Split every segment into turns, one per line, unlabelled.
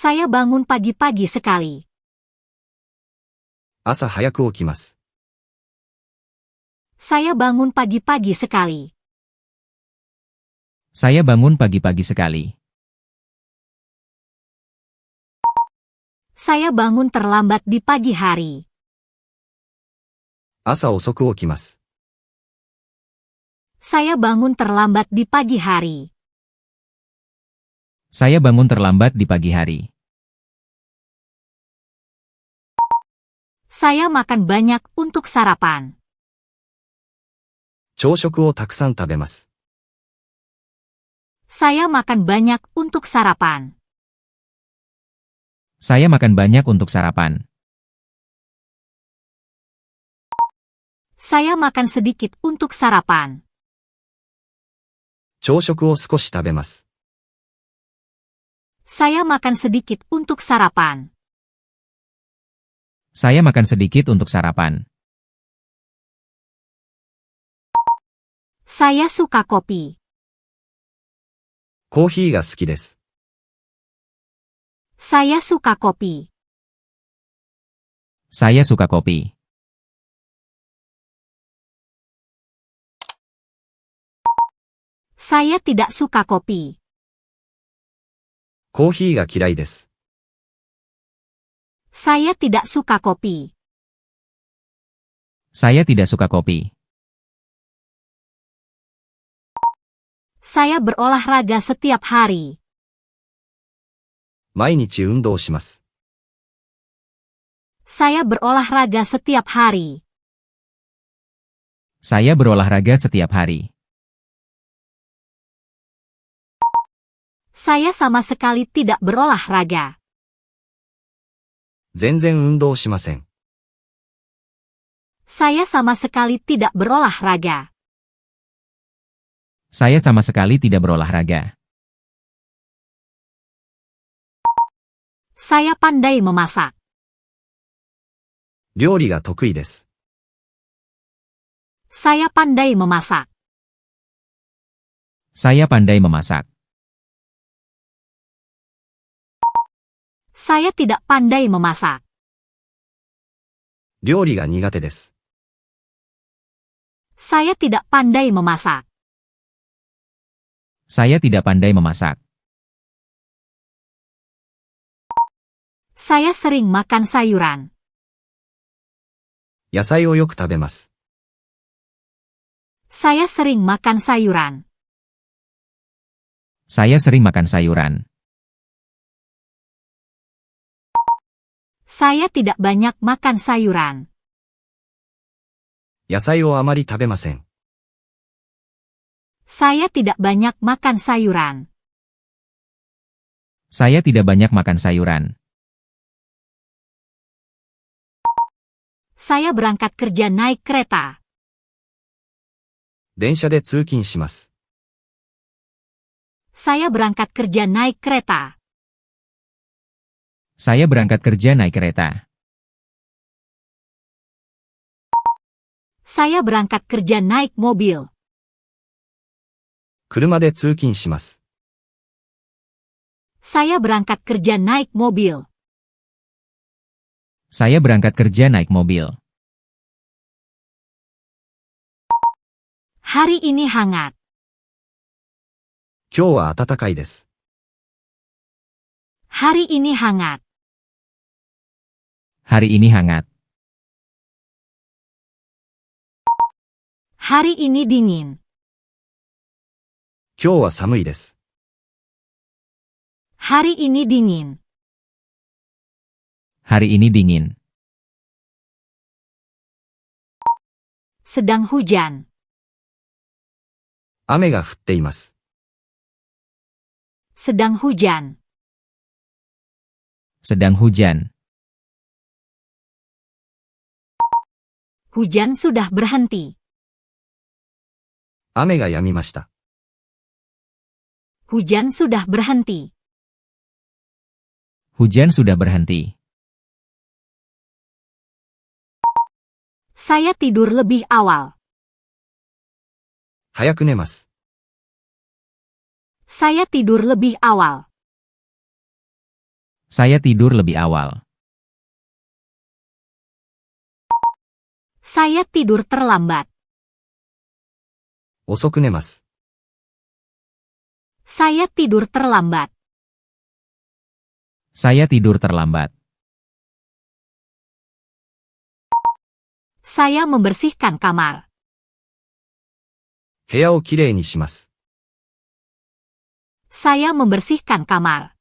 Saya bangun pagi-pagi sekali.
朝早く起きます。
Saya bangun pagi-pagi sekali.
Saya bangun pagi-pagi sekali.
Saya bangun terlambat di pagi hari.
朝遅く起きます。
Saya bangun terlambat di pagi hari.
Saya bangun terlambat di pagi hari.
Saya makan banyak untuk sarapan.
朝食をたくさん食べます。
Saya makan banyak untuk sarapan.
Saya makan banyak untuk sarapan.
Saya makan sedikit untuk sarapan.
朝食を少し食べます。
Saya makan sedikit untuk sarapan.
Saya makan sedikit untuk sarapan.
Saya suka kopi.
コーヒーが好きです。
Saya suka kopi.
Saya suka kopi.
Saya tidak suka kopi.
コーヒーが嫌いです。
Saya tidak suka kopi.
Saya tidak suka kopi.
Saya berolahraga setiap hari.
毎日運動します。
Saya berolahraga setiap hari.
Saya berolahraga setiap hari.
Saya sama sekali tidak berolahraga.
全然運動しません。
Saya sama sekali tidak berolahraga.
Saya sama sekali tidak berolahraga.
Saya pandai memasak.
料理が得意です。
Saya pandai memasak.
Saya pandai memasak.
Saya tidak pandai memasak.
料理が苦手です。
Saya tidak pandai memasak.
Saya tidak pandai memasak.
Saya sering makan sayuran.
野菜をよく食べます。
Saya sering makan sayuran.
Saya sering makan sayuran.
Saya tidak banyak makan sayuran.
野菜をあまり食べません。
Saya tidak banyak makan sayuran.
Saya tidak banyak makan sayuran.
Saya berangkat kerja naik kereta.
電車で通勤します。
Saya berangkat kerja naik kereta.
Saya berangkat kerja naik kereta.
Saya berangkat kerja naik mobil.
車で通勤します。
Saya berangkat kerja naik mobil.
Saya berangkat kerja naik mobil.
Hari ini hangat.
今日は暖かいです。
Hari ini hangat.
Hari ini hangat.
Hari ini dingin.
今日は寒いです。
Hari ini dingin.
Hari ini dingin.
Sedang hujan.
雨が降っています。
Sedang hujan.
Sedang hujan.
Hujan sudah berhenti.
雨が止みました。
Hujan sudah berhenti.
Hujan sudah berhenti.
Saya tidur lebih awal.
早く寝ます。
Saya tidur lebih awal.
Saya tidur lebih awal.
Saya tidur terlambat.
遅く寝ます。
Saya tidur terlambat.
Saya tidur terlambat.
Saya membersihkan kamar.
部屋をきれいにします。
Saya membersihkan kamar.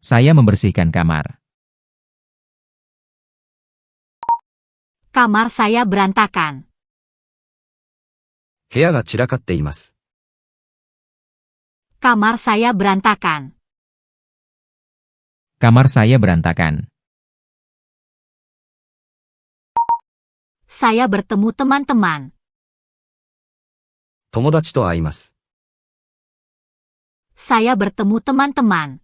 Saya membersihkan kamar.
Kamar saya berantakan.
部屋が散らかっています。
Kamar saya berantakan.
Kamar saya berantakan.
Saya bertemu teman-teman.
友達と会います。
Saya bertemu teman-teman.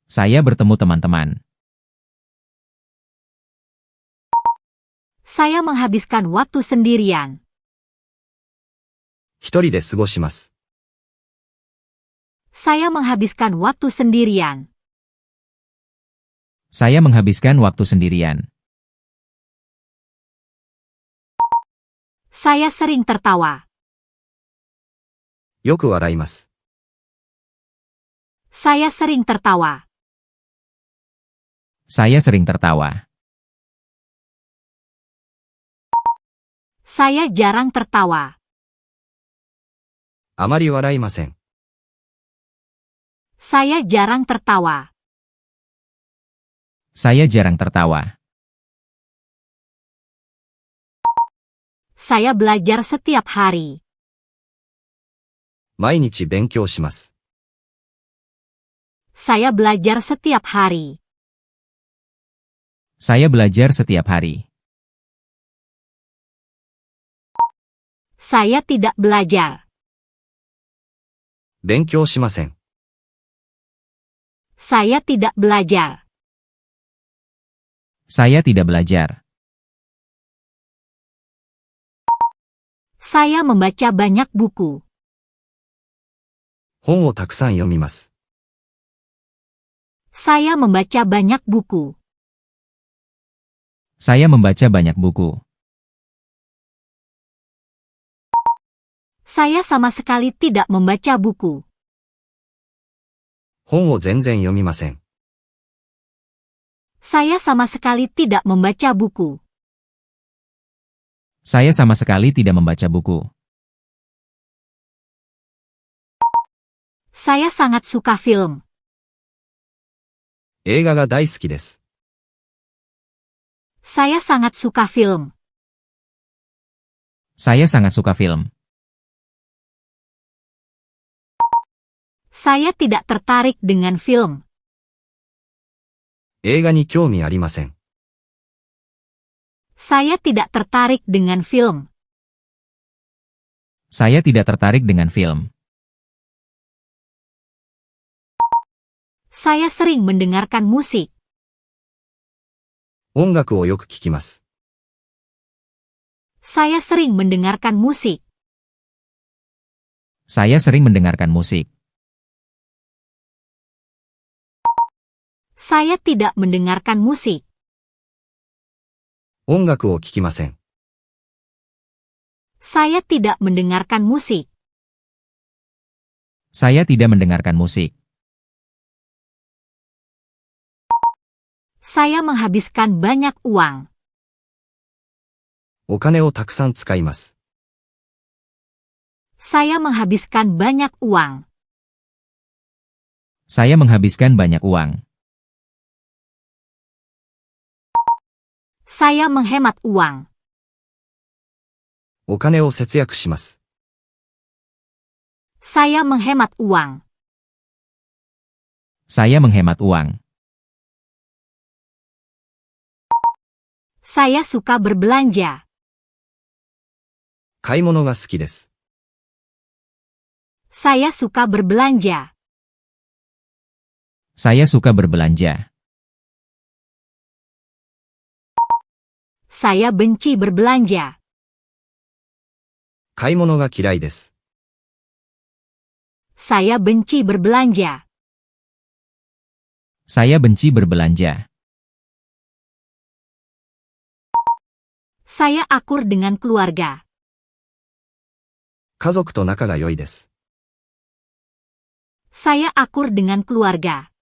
Saya bertemu teman-teman.
Saya menghabiskan waktu sendirian.
一人で過ごします。
Saya menghabiskan waktu sendirian.
Saya menghabiskan waktu sendirian.
Saya sering tertawa.
よく笑います。
Saya sering tertawa.
Saya sering tertawa.
Saya jarang tertawa.
あまり笑いません。
Saya jarang tertawa.
Saya jarang tertawa.
Saya belajar setiap hari.
毎日勉強します。
Saya belajar setiap hari.
Saya belajar setiap hari.
Saya tidak belajar.
勉強しません。
Saya tidak belajar.
Saya tidak belajar.
Saya membaca banyak buku.
本をたくさん読みます。
Saya membaca banyak buku.
Saya membaca banyak buku.
Saya sama sekali tidak membaca buku.
本を全然読みません。
Saya sama sekali tidak membaca buku.
Saya sama sekali tidak membaca buku.
Saya sangat suka film.
映画が大好きです。
Saya sangat suka film.
Saya sangat suka film.
Saya tidak tertarik dengan film.
映画に興味ありません。
Saya tidak tertarik dengan film.
Saya tidak tertarik dengan film.
Saya sering mendengarkan musik.
音楽をよく聞きます。
Saya sering mendengarkan musik.
Saya sering mendengarkan musik.
Saya tidak mendengarkan musik.
音楽を聞きません。
Saya tidak mendengarkan musik.
Saya tidak mendengarkan musik.
Saya menghabiskan banyak uang.
お金をたくさん使います。
Saya menghabiskan banyak uang.
Saya menghabiskan banyak uang.
Saya menghemat uang.
お金を節約します。
Saya menghemat uang.
Saya menghemat uang.
Saya suka berbelanja.
買い物が好きです。
Saya suka berbelanja.
Saya suka berbelanja.
Saya benci berbelanja.
買い物が嫌いです。
Saya benci berbelanja.
Saya benci berbelanja.
Saya akur dengan keluarga.
家族と仲が良いです。
Saya akur dengan keluarga.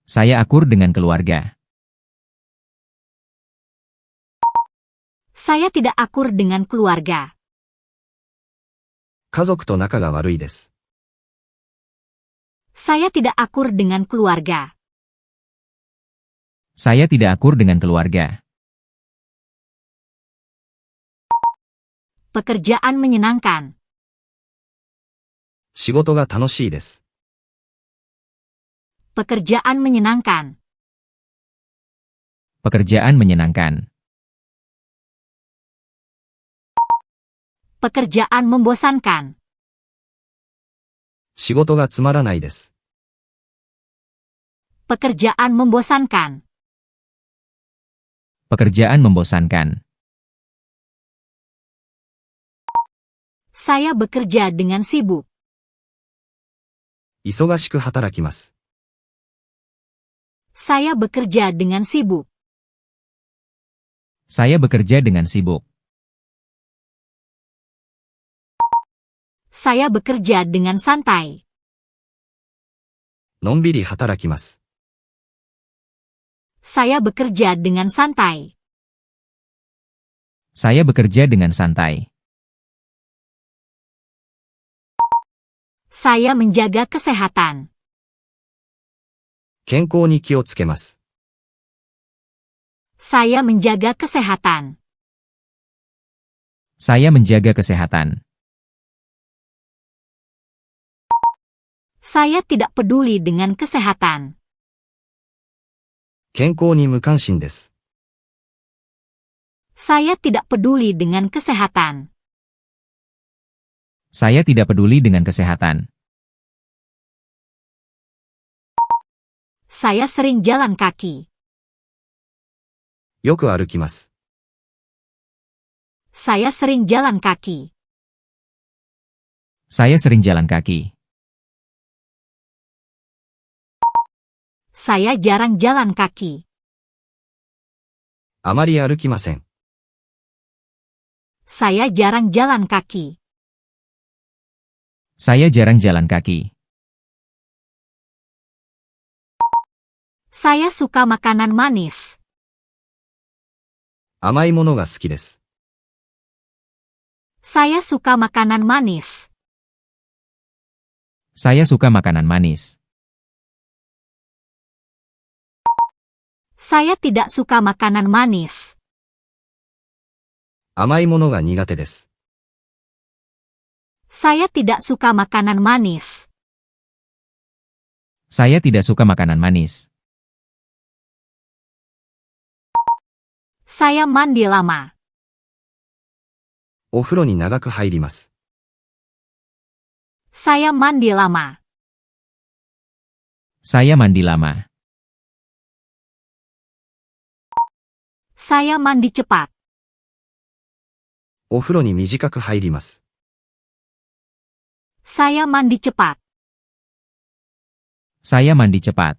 Saya akur dengan keluarga.
Saya tidak akur dengan keluarga.
家族と仲が悪いです。
Saya tidak akur dengan keluarga.
Saya tidak akur dengan keluarga.
Pekerjaan menyenangkan.
仕事が楽しいです。
Pekerjaan menyenangkan.
Pekerjaan menyenangkan.
Pekerjaan membosankan.
仕事がつまらないです。
Pekerjaan membosankan.
Pekerjaan membosankan.
Saya bekerja dengan sibuk.
忙しく働きます。
Saya bekerja dengan sibuk.
Saya bekerja dengan sibuk.
Saya bekerja dengan santai.
のんびり働きます。
Saya bekerja dengan santai.
Saya bekerja dengan santai.
Saya menjaga kesehatan.
健康に気をつけます。
Saya menjaga kesehatan.
Saya menjaga kesehatan.
Saya tidak peduli dengan kesehatan.
健康に無関心です。
Saya tidak peduli dengan kesehatan.
Saya tidak peduli dengan kesehatan.
Saya sering jalan kaki.
よく歩きます。
Saya sering jalan kaki.
Saya sering jalan kaki.
Saya jarang jalan kaki.
あまり歩きません。
Saya jarang jalan kaki.
Saya jarang jalan kaki.
Saya suka makanan manis.
甘いものが好きです。
Saya suka makanan manis.
Saya suka makanan manis.
Saya tidak suka makanan manis.
甘いものが苦手です。
Saya tidak suka makanan manis.
Saya tidak suka makanan manis.
Saya mandi lama.
お風呂に長く入ります。
Saya mandi lama.
Saya mandi lama.
Saya mandi cepat.
お風呂に短く入ります。
Saya mandi cepat.
Saya mandi cepat.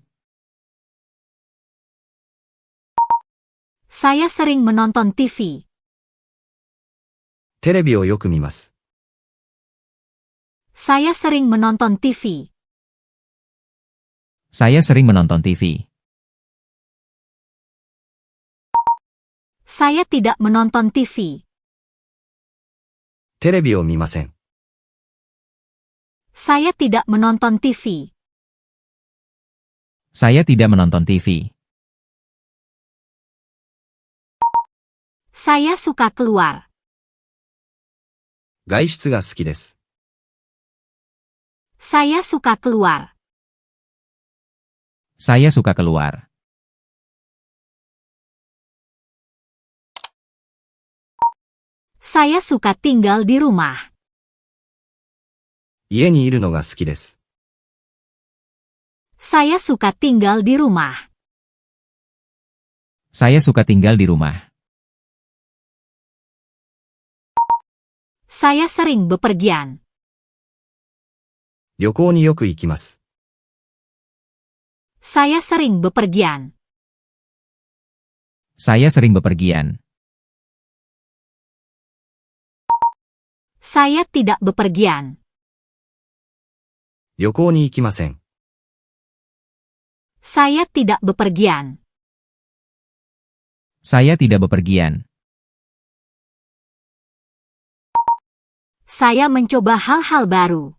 Saya sering menonton TV.
テレビをよく見ます。
Saya sering menonton TV.
Saya sering menonton TV.
Saya tidak menonton TV.
テレビを見ません。
Saya tidak menonton TV.
Saya tidak menonton TV.
Saya suka keluar.
外出が好きです。
Saya suka keluar.
Saya suka keluar.
Saya suka tinggal di rumah.
家にいるのが好きです。
Saya suka tinggal di rumah.
Saya suka tinggal di rumah.
Saya sering bepergian.
旅行によく行きます。
Saya sering bepergian.
Saya sering bepergian.
Saya tidak bepergian.
旅行に行きません。
Saya tidak bepergian.
Saya tidak bepergian.
Saya mencoba hal-hal baru.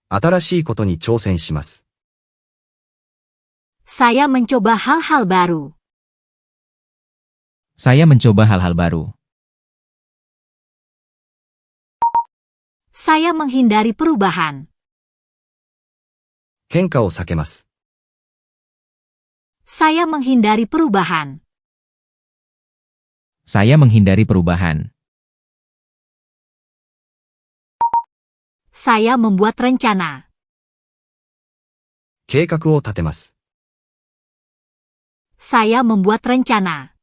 新しいことに挑戦します。
Saya mencoba hal-hal baru.
Saya mencoba hal-hal baru.
Saya menghindari perubahan.
変化を避けます。
Saya menghindari perubahan.
Saya menghindari perubahan.
Saya membuat rencana.
計画を立てます。
Saya membuat rencana.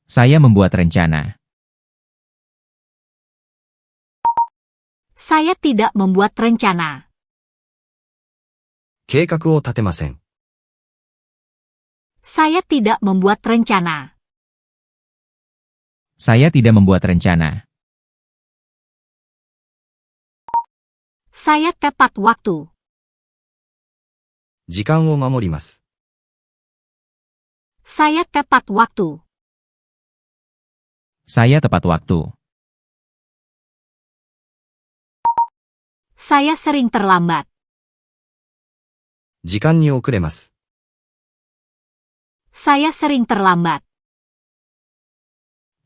Saya membuat rencana.
Saya tidak membuat rencana.
計画を立てません。
Saya tidak membuat rencana.
Saya tidak membuat rencana.
Saya tepat waktu.
時間を守ります。
Saya tepat waktu.
Saya tepat waktu.
Saya sering terlambat.
時間に遅れます。
Saya sering terlambat.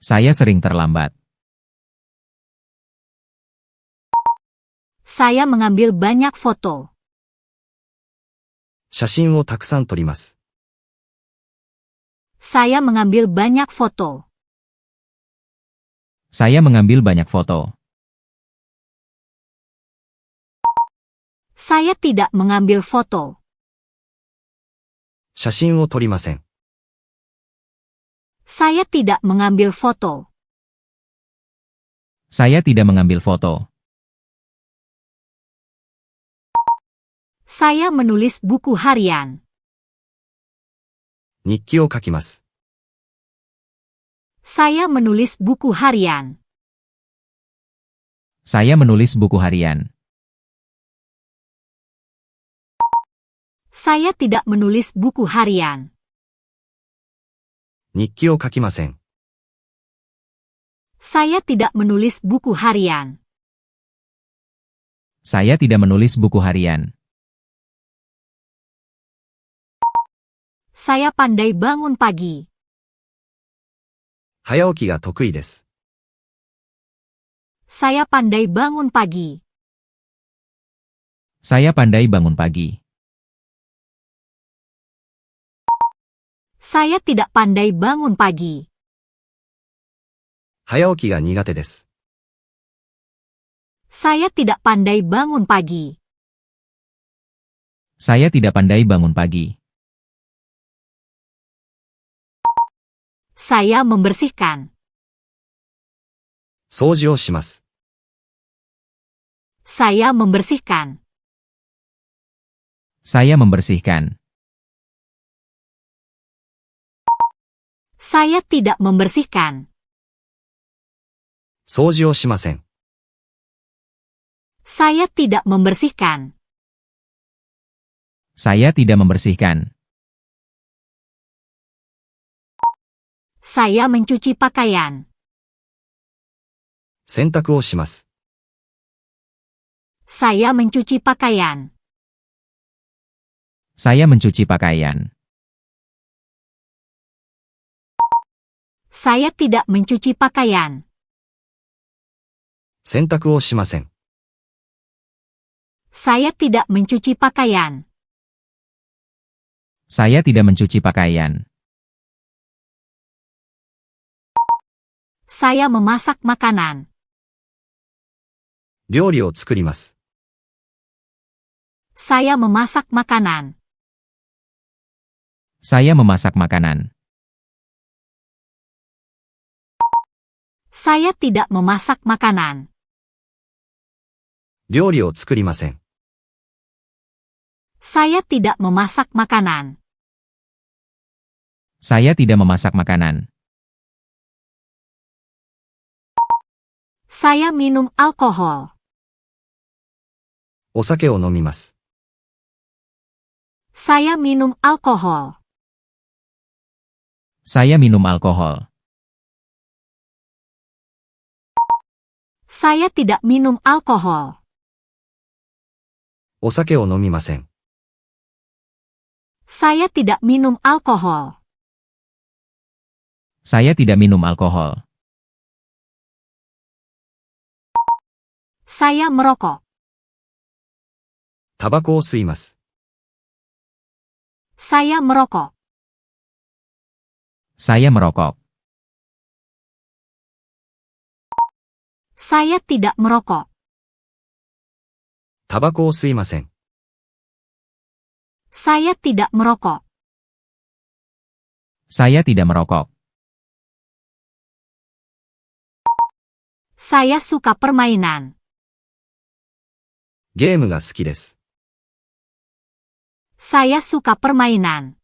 Saya sering terlambat.
Saya mengambil banyak foto.
写真をたくさん撮ります。
Saya mengambil banyak foto.
Saya mengambil banyak foto.
Saya tidak mengambil foto.
写真を撮りません。
Saya tidak mengambil foto.
Saya tidak mengambil foto.
Saya menulis buku harian.
日記を書きます。
Saya menulis buku harian.
Saya menulis buku harian.
Saya tidak menulis buku harian.
日記を書きません。
Saya tidak menulis buku harian.
Saya tidak menulis buku harian.
Saya pandai bangun pagi.
早起きが得意です。
Saya pandai bangun pagi.
Saya pandai bangun pagi.
Saya tidak pandai bangun pagi.
早起きが苦手です。
Saya tidak pandai bangun pagi.
Saya tidak pandai bangun pagi.
Saya membersihkan.
掃除をします。
Saya membersihkan.
Saya membersihkan.
Saya tidak membersihkan.
掃除をしません。
Saya tidak membersihkan.
Saya tidak membersihkan.
Saya mencuci pakaian.
洗濯をします。
Saya mencuci pakaian.
Saya mencuci pakaian.
Saya tidak mencuci pakaian.
洗濯をしません。
Saya tidak mencuci pakaian.
Saya tidak mencuci pakaian.
Saya memasak makanan.
料理を作ります。
Saya memasak makanan.
Saya memasak makanan.
Saya tidak memasak makanan.
料理を作りません。
Saya tidak memasak makanan.
Saya tidak memasak makanan.
Saya minum alkohol.
お酒を飲みます。
Saya minum alkohol.
Saya minum alkohol.
Saya tidak minum alkohol.
お酒を飲みません。
Saya tidak minum alkohol.
Saya tidak minum alkohol.
Saya merokok.
タバコを吸います。
Saya merokok.
Saya merokok.
Saya tidak merokok.
タバコを吸いません。
Saya tidak merokok.
Saya tidak merokok.
Saya suka permainan.
ゲームが好きです。
Saya suka permainan.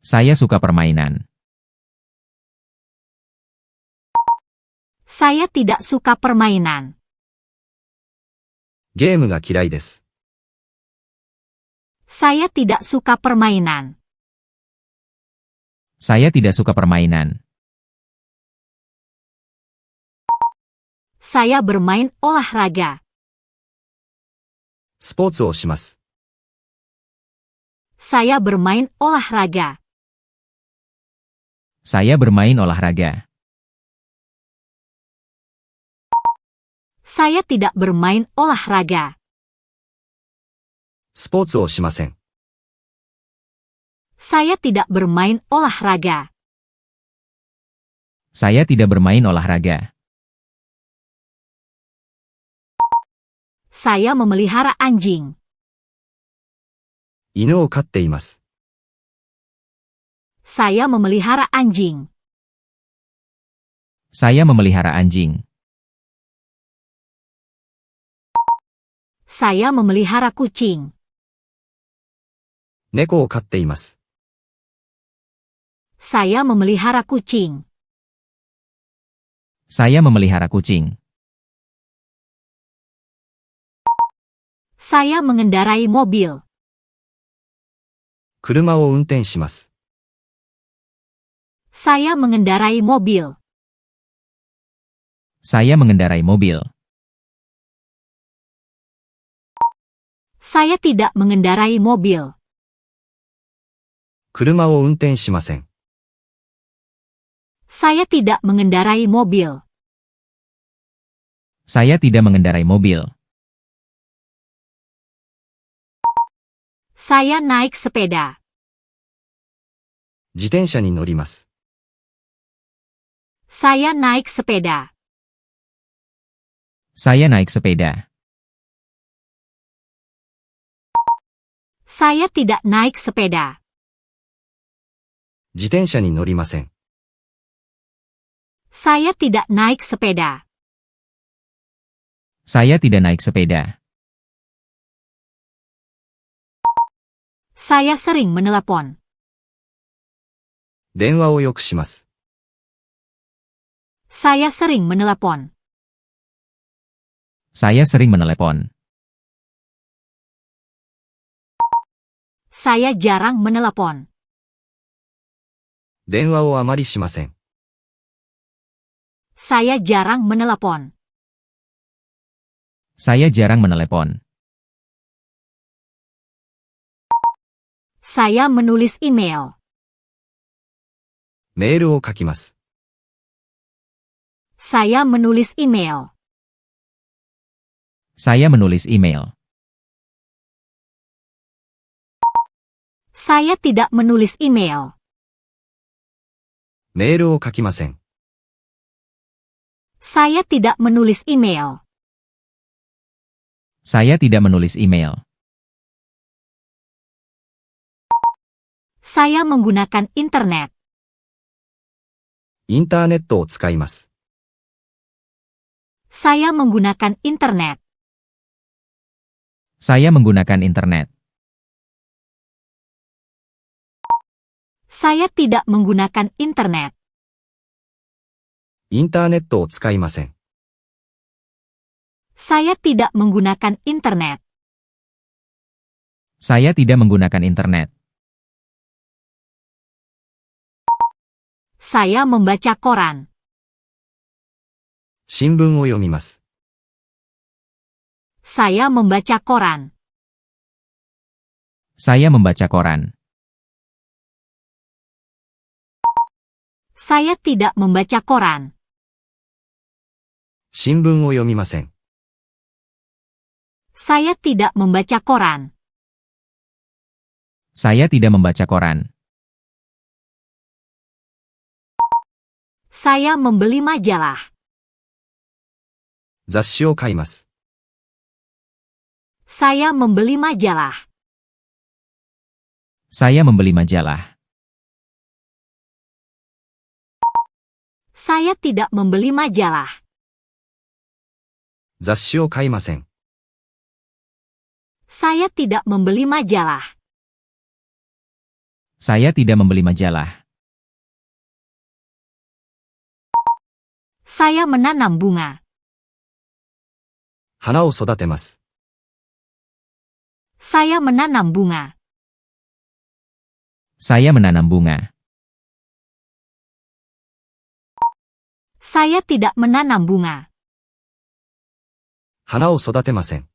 Saya suka permainan.
Saya tidak suka permainan.
ゲームが嫌いです。
Saya tidak suka permainan.
Saya tidak suka permainan.
Saya bermain olahraga.
スポーツをします。
Saya bermain olahraga.
Saya bermain olahraga.
Saya tidak bermain olahraga.
スポーツをしません。
Saya tidak bermain olahraga.
Saya tidak bermain olahraga.
Saya memelihara anjing.
犬を飼っています。
Saya memelihara anjing.
Saya memelihara anjing.
Saya memelihara kucing.
猫を飼っています。
Saya memelihara kucing.
Saya memelihara kucing.
Saya mengendarai mobil.
車を運転します。
Saya mengendarai mobil.
Saya mengendarai mobil.
Saya tidak mengendarai mobil.
車を運転しません。
Saya tidak mengendarai mobil.
Saya tidak mengendarai mobil.
Saya naik sepeda.
自転車に乗ります。
Saya naik sepeda.
Saya naik sepeda.
Saya tidak naik sepeda.
自転車に乗りません。
Saya tidak naik sepeda.
Saya tidak naik sepeda.
Saya sering menelepon.
電話をよくします。
Saya sering menelepon.
Saya sering menelepon.
Saya jarang menelepon.
電話をあまりしません。
Saya jarang menelepon.
Saya jarang menelepon.
Saya menulis email.
メールを書きます。
Saya menulis email.
Saya menulis email.
Saya tidak menulis email.
メールを書きません。
Saya tidak menulis email.
Saya tidak menulis email.
Saya menggunakan internet.
インターネットを使います。
Saya menggunakan internet.
Saya menggunakan internet.
Saya tidak menggunakan internet.
インターネットを使いません。
Saya tidak menggunakan internet.
Saya tidak menggunakan internet.
Saya membaca koran.
新聞を読みます。
Saya membaca koran.
Saya membaca koran.
Saya tidak membaca koran.
新聞を読みません。
Saya tidak membaca koran.
Saya tidak membaca koran.
Saya membeli majalah.
雑誌を買います。
Saya membeli majalah.
Saya membeli majalah.
Saya tidak membeli majalah.
雑誌を買いません。
Saya tidak membeli majalah.
Saya tidak membeli majalah.
Saya menanam bunga.
花を育てます。
Saya menanam bunga.
Saya menanam bunga.
Saya tidak menanam bunga.
花を育てません。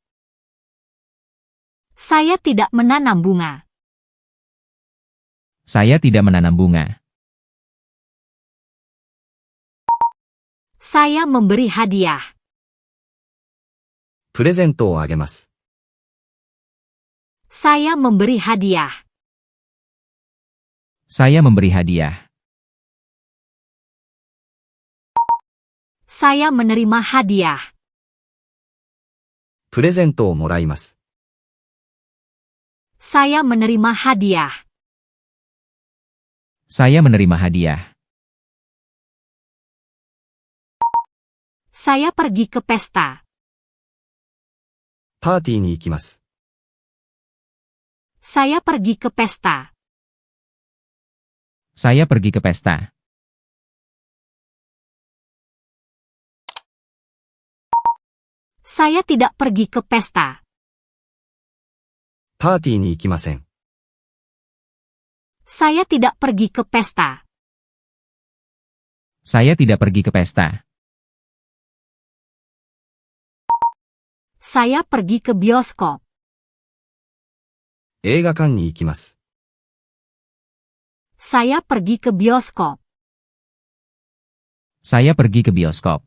Saya tidak menanam bunga.
Saya tidak menanam bunga.
Saya memberi hadiah.
プレゼントをあげます。
Saya memberi hadiah.
Saya memberi hadiah.
Saya menerima hadiah.
プレゼントをもらいます。
Saya menerima hadiah.
Saya menerima hadiah.
Saya pergi ke pesta.
パーティーに行きます。
Saya pergi ke pesta.
Saya pergi ke pesta.
Saya tidak pergi ke pesta.
パーティーに行きません。
Saya tidak pergi ke pesta.
Saya tidak pergi ke pesta.
Saya pergi ke bioskop.
映画館に行きます。
Saya pergi ke bioskop.
Saya pergi ke bioskop.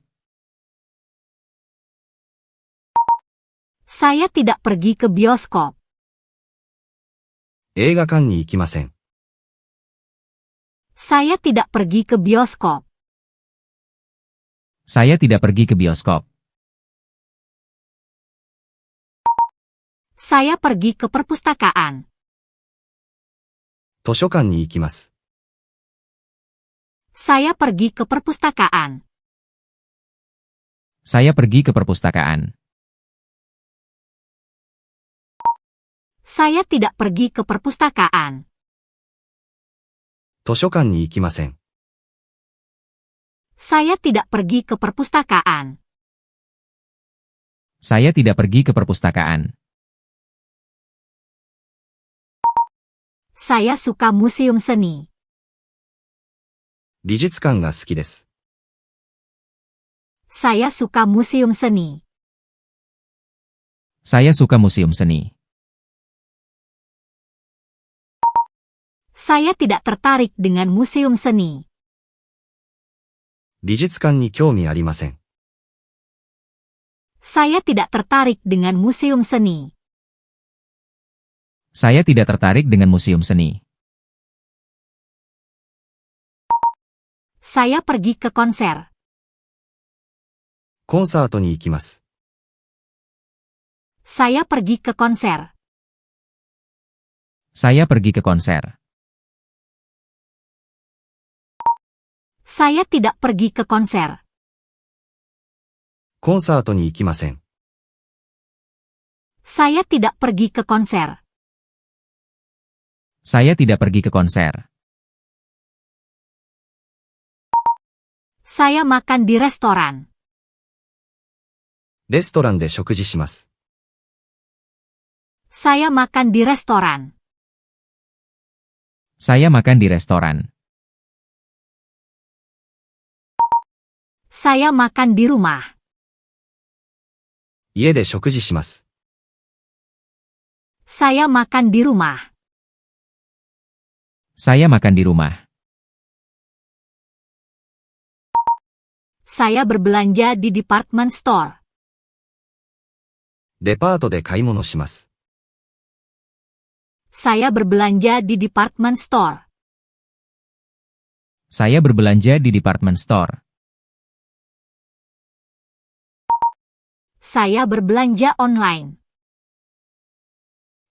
Saya tidak pergi ke bioskop.
映画館に行きません。
Saya tidak pergi ke bioskop.
Saya tidak pergi ke bioskop.
Saya pergi ke perpustakaan.
図書館に行きます。
Saya pergi ke perpustakaan.
Saya pergi ke perpustakaan.
Saya tidak pergi ke perpustakaan.
図書館に行きません。
Saya tidak pergi ke perpustakaan.
Saya tidak pergi ke perpustakaan.
Saya suka museum seni.
美術館が好きです。
Saya suka museum seni.
Saya suka museum seni.
Saya tidak tertarik dengan museum seni.
美術館に興味ありません。
Saya tidak tertarik dengan museum seni.
Saya tidak tertarik dengan museum seni.
Saya pergi ke konser.
コンサートに行きます。
Saya pergi ke konser.
Saya pergi ke konser.
Saya tidak pergi ke konser.
コンサートに行きません。
Saya tidak pergi ke konser.
Saya tidak pergi ke konser.
Saya makan di restoran.
レストランで食事します。
Saya makan di restoran.
Saya makan di restoran.
Saya makan di rumah.
家で食事します。
Saya makan di rumah.
Saya makan di rumah.
Saya berbelanja di department store.
デパートで買い物します。
Saya berbelanja di department store.
Saya berbelanja di department store.
Saya berbelanja online.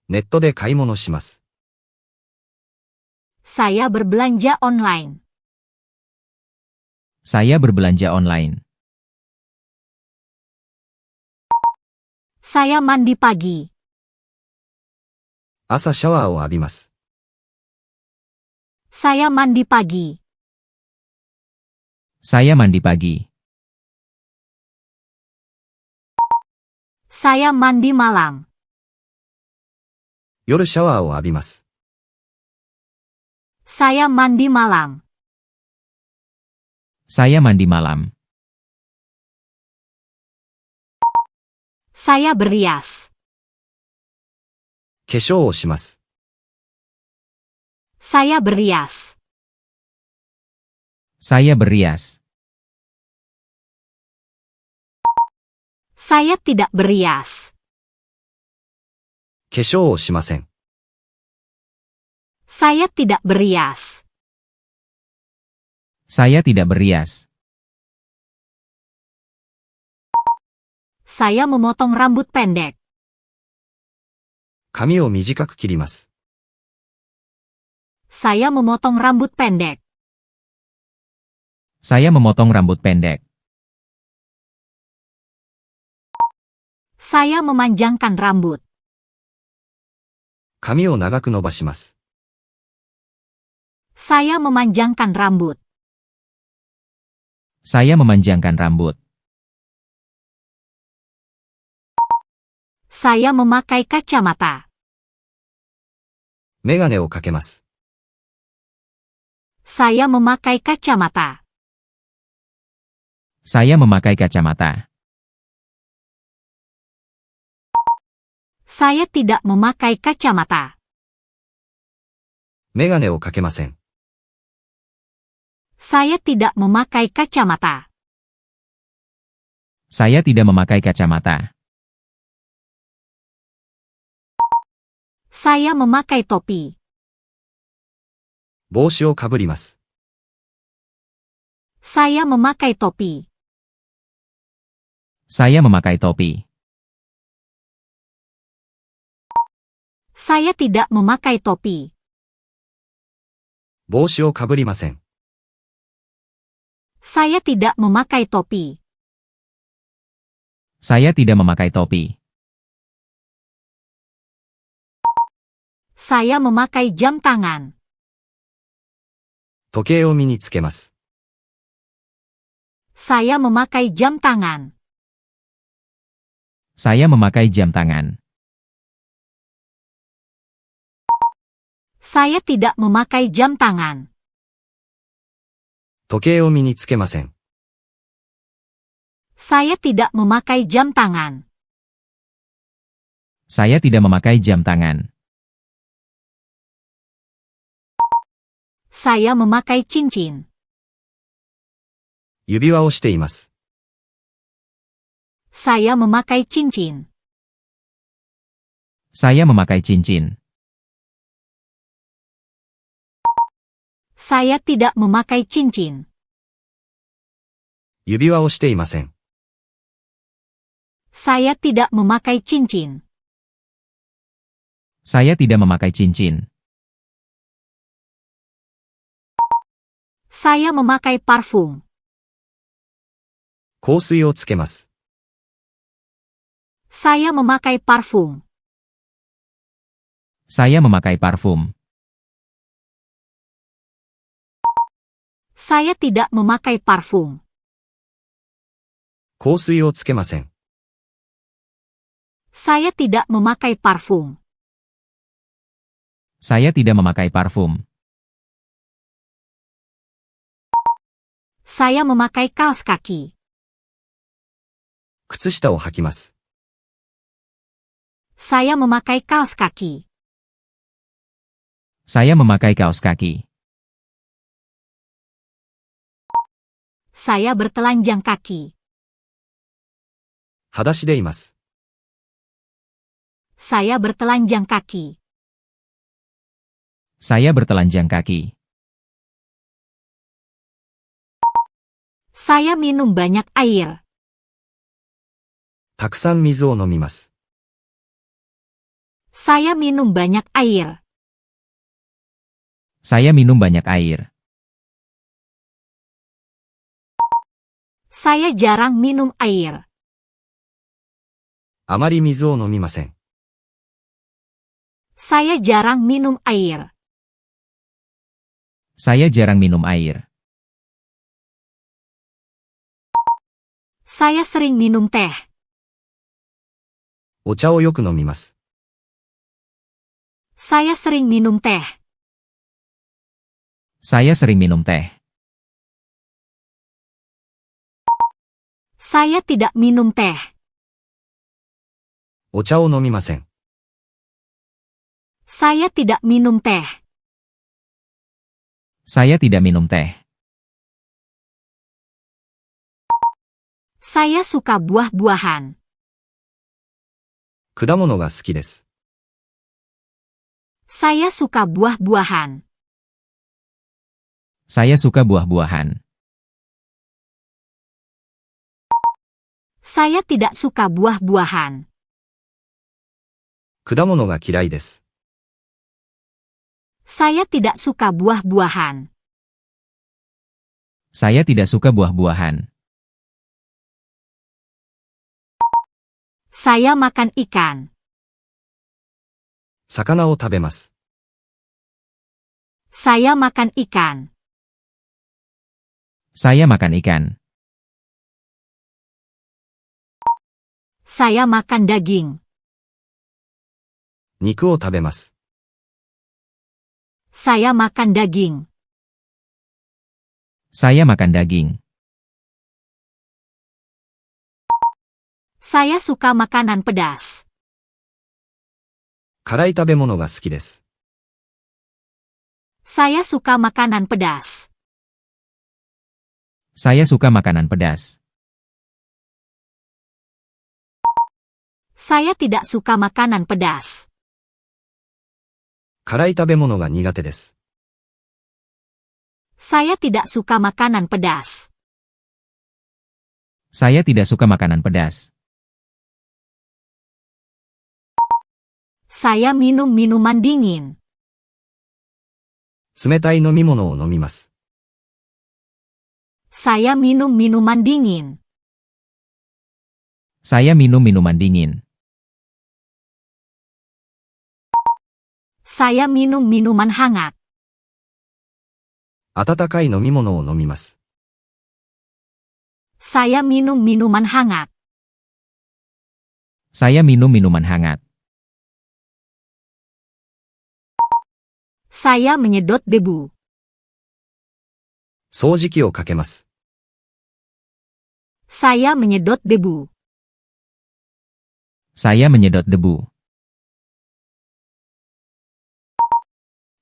ネットで買い物します。
Saya berbelanja online.
Saya berbelanja online.
Saya mandi pagi.
朝シャワーを浴びます。
Saya mandi pagi.
Saya mandi pagi.
Saya mandi malam.
夜シャワーを浴びます。
Saya mandi malam.
Saya mandi malam.
Saya berias.
化粧をします。
Saya berias.
Saya berias.
Saya tidak berias.
化粧をしません。
Saya tidak berias.
Saya tidak berias.
Saya memotong rambut pendek.
髪を短く切ります。
Saya memotong rambut pendek.
Saya memotong rambut pendek.
Saya memanjangkan rambut.
髪を長く伸ばします。
Saya memanjangkan rambut.
Saya memanjangkan rambut.
Saya memakai kacamata.
メガネをかけます。
Saya memakai kacamata.
Saya memakai kacamata.
Saya tidak memakai kacamata.
メガネをかけません。
Saya tidak memakai kacamata.
Saya tidak memakai kacamata.
Saya memakai topi.
帽子をかぶります。
Saya memakai topi.
Saya memakai topi.
Saya tidak memakai topi.
帽子をかぶりません。
Saya tidak memakai topi.
Saya tidak memakai topi.
Saya memakai jam tangan.
時計を身につけます。
Saya memakai jam tangan.
Saya memakai jam tangan.
Saya tidak memakai jam tangan.
時計を身につけません。
Saya tidak memakai jam tangan.
Saya tidak memakai jam tangan.
Saya memakai cincin.
指輪をしています。
Saya memakai cincin.
Saya memakai cincin.
Saya tidak memakai cincin.
指輪をしていません。
Saya tidak memakai cincin.
Saya tidak memakai cincin.
Saya memakai parfum.
香水をつけます。
Saya memakai parfum.
Saya memakai parfum.
Saya tidak memakai parfum.
香水をつけません。
Saya tidak memakai parfum.
Saya tidak memakai parfum.
Saya memakai kaos kaki.
靴下を履きます。
Saya memakai kaos kaki.
Saya memakai kaos kaki.
Saya bertelanjang kaki.
裸足でいます。
Saya bertelanjang kaki.
Saya bertelanjang kaki.
Saya minum banyak air.
たくさん水を飲みます。
Saya minum banyak air.
Saya minum banyak air.
Saya jarang minum air.
あまり水を飲みません。
Saya jarang minum air.
Saya jarang minum air.
Saya sering minum teh.
お茶をよく飲みます。
Saya sering minum teh.
Saya sering minum teh.
Saya tidak minum teh.
お茶を飲みません。
Saya tidak minum teh.
Saya tidak minum teh.
Saya suka buah-buahan.
果物が好きです。
Saya suka buah-buahan.
Saya suka buah-buahan.
Saya tidak suka buah-buahan.
果物が嫌いです。
Saya tidak suka buah-buahan.
Saya tidak suka buah-buahan.
Saya makan ikan.
魚を食べます。
Saya makan ikan.
Saya makan ikan.
Saya makan daging.
肉を食べます。
Saya makan daging.
Saya makan daging.
Saya suka makanan pedas.
辛い食べ物が好きです。
Saya suka makanan pedas.
Saya suka makanan pedas.
Saya tidak suka makanan pedas.
辛い食べ物が苦手です。
Saya tidak suka makanan pedas.
Saya tidak suka makanan pedas.
Saya minum minuman dingin.
冷たい飲み物を飲みます。
Saya minum minuman dingin.
Saya minum minuman dingin.
Saya minum minuman hangat.
温かい飲み物を飲みます。
Saya minum minuman hangat.
Saya minum minuman hangat.
Saya menyedot debu.
掃除機をかけます。
Saya menyedot debu.
Saya menyedot debu.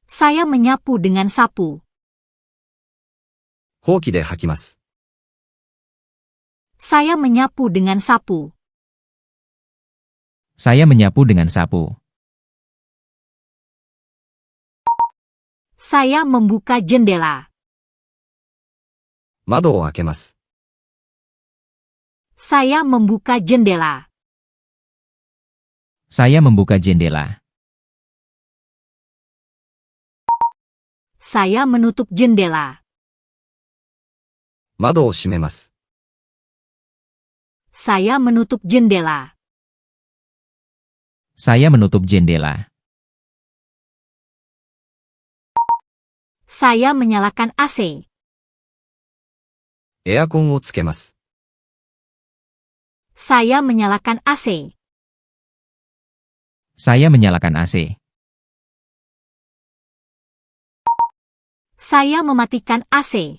Saya menyapu dengan sapu.
ほうきで掃きます。
Saya menyapu dengan sapu.
Saya menyapu dengan sapu.
Saya membuka jendela.
窓を開けます。
Saya membuka jendela.
Saya membuka jendela.
Saya menutup jendela.
窓を閉めます。
Saya menutup jendela.
Saya menutup jendela.
Saya menyalakan AC.
エアコンをつけます。
Saya menyalakan AC.
Saya menyalakan AC.
Saya mematikan AC.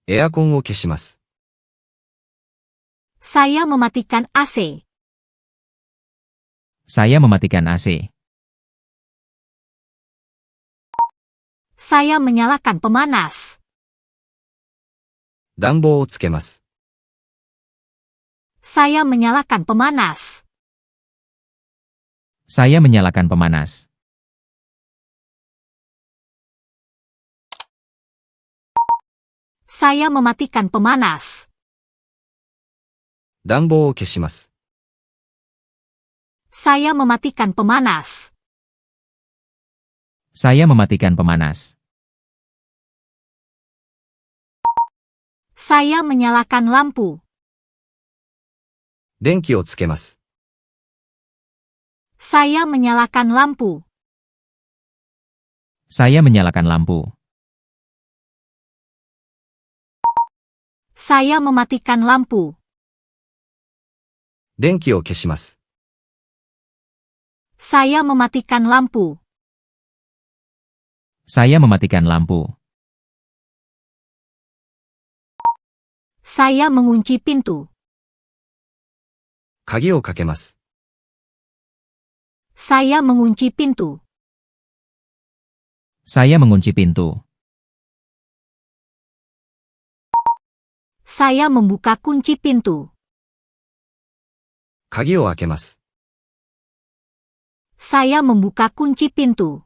エアコンを消します。
Saya mematikan AC.
Saya mematikan AC.
Saya menyalakan pemanas.
暖房をつけます。
Saya menyalakan pemanas.
Saya menyalakan pemanas.
Saya mematikan pemanas.
暖房を消します。
Saya mematikan pemanas.
Saya mematikan pemanas.
Saya menyalakan lampu.
電気をつけます。
Saya menyalakan lampu.
Saya menyalakan lampu.
Saya mematikan lampu.
電気を消します。
Saya mematikan lampu.
Saya mematikan lampu.
Saya mengunci pintu.
鍵をかけます。
Saya mengunci pintu.
Saya mengunci pintu.
Saya membuka kunci pintu.
鍵を開けます。
Saya membuka kunci pintu.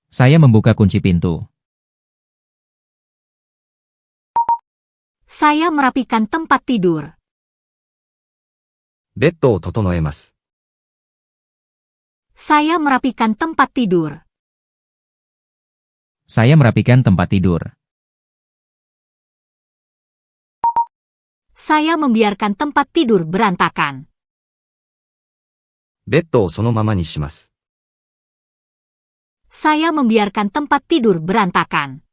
Saya membuka kunci pintu.
Saya merapikan tempat tidur.
ベッドを整えます。
Saya merapikan tempat tidur.
Saya merapikan tempat tidur.
Saya membiarkan tempat tidur berantakan.
ベッドをそのままにします。
Saya membiarkan tempat tidur berantakan.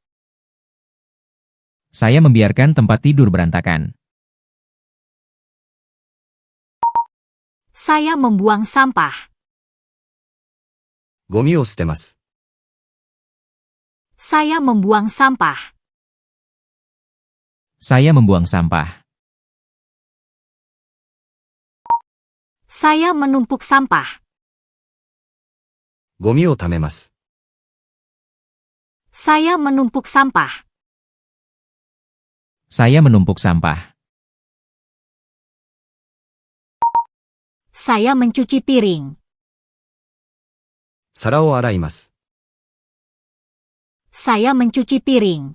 Saya membiarkan tempat tidur berantakan.
Saya membuang sampah.
ゴミを捨てます。
Saya membuang sampah.
Saya membuang sampah.
Saya menumpuk sampah.
ゴミを貯めます。
Saya menumpuk sampah.
Saya menumpuk sampah.
Saya mencuci piring.
皿を洗います。
Saya mencuci piring.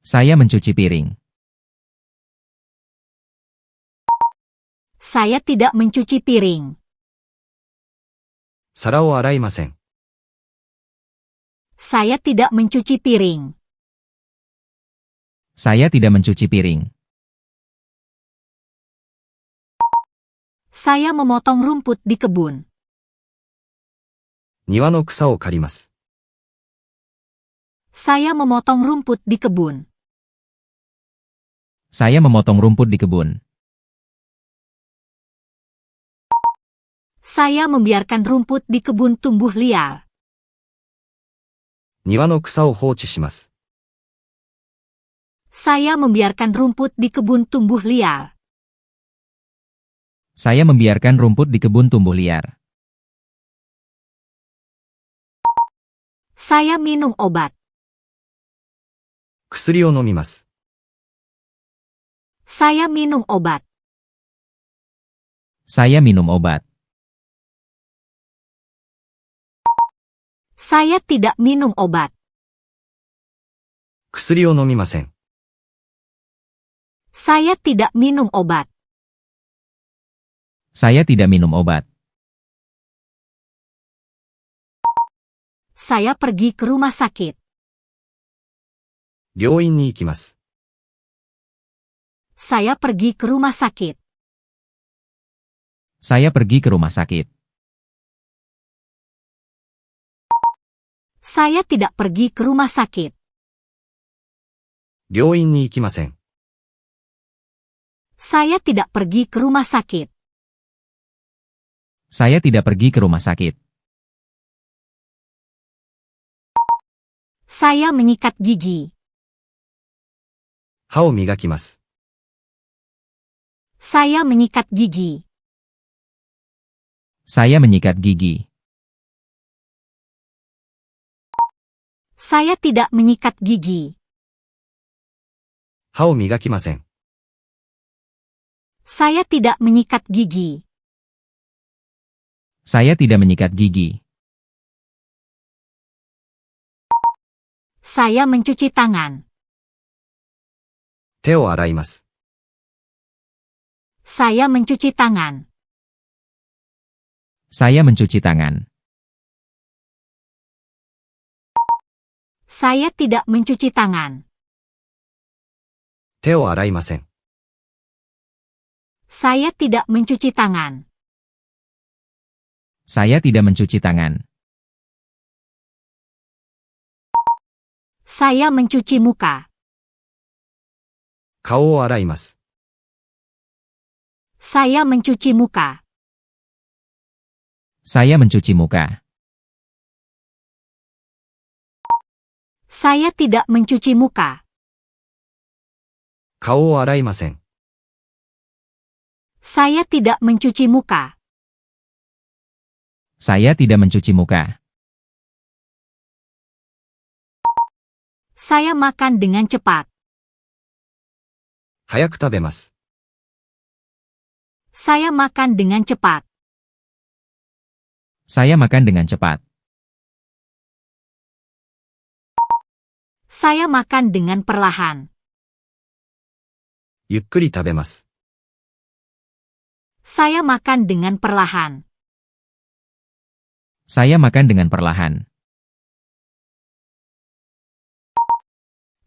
Saya mencuci piring.
Saya tidak mencuci piring.
皿を洗いません。
Saya tidak mencuci piring.
Saya tidak mencuci piring.
Saya memotong rumput di kebun.
庭の草を刈ります。
Saya memotong rumput di kebun.
Saya memotong rumput di kebun.
Saya membiarkan rumput di kebun tumbuh liar.
庭の草を放置します。
Saya membiarkan rumput di kebun tumbuh liar.
Saya membiarkan rumput di kebun tumbuh liar.
Saya minum obat.
薬を飲みます。
Saya minum obat.
Saya minum obat.
Saya tidak minum obat.
薬を飲みません。
Saya tidak minum obat.
Saya tidak minum obat.
Saya pergi ke rumah sakit.
病院に行きます。
Saya pergi ke rumah sakit.
Saya pergi ke rumah sakit.
Saya tidak pergi ke rumah sakit.
病院に行きません。
Saya tidak pergi ke rumah sakit.
Saya tidak pergi ke rumah sakit.
Saya menyikat gigi.
歯を磨きます。
Saya menyikat gigi.
Saya menyikat gigi.
Saya tidak menyikat gigi.
歯を磨きません。
Saya tidak menyikat gigi.
Saya tidak menyikat gigi.
Saya mencuci tangan.
手を洗います。
Saya mencuci tangan.
Saya mencuci tangan.
Saya tidak mencuci tangan.
手を洗いません。
Saya tidak mencuci tangan.
Saya tidak mencuci tangan.
Saya mencuci muka.
顔を洗います。
Saya mencuci muka.
Saya mencuci muka.
Saya tidak mencuci muka.
顔を洗いません。
Saya tidak mencuci muka.
Saya tidak mencuci muka.
Saya makan dengan cepat.
早く食べます。
Saya makan dengan cepat.
Saya makan dengan cepat.
Saya makan dengan perlahan.
ゆっくり食べます。
Saya makan dengan perlahan.
Saya makan dengan perlahan.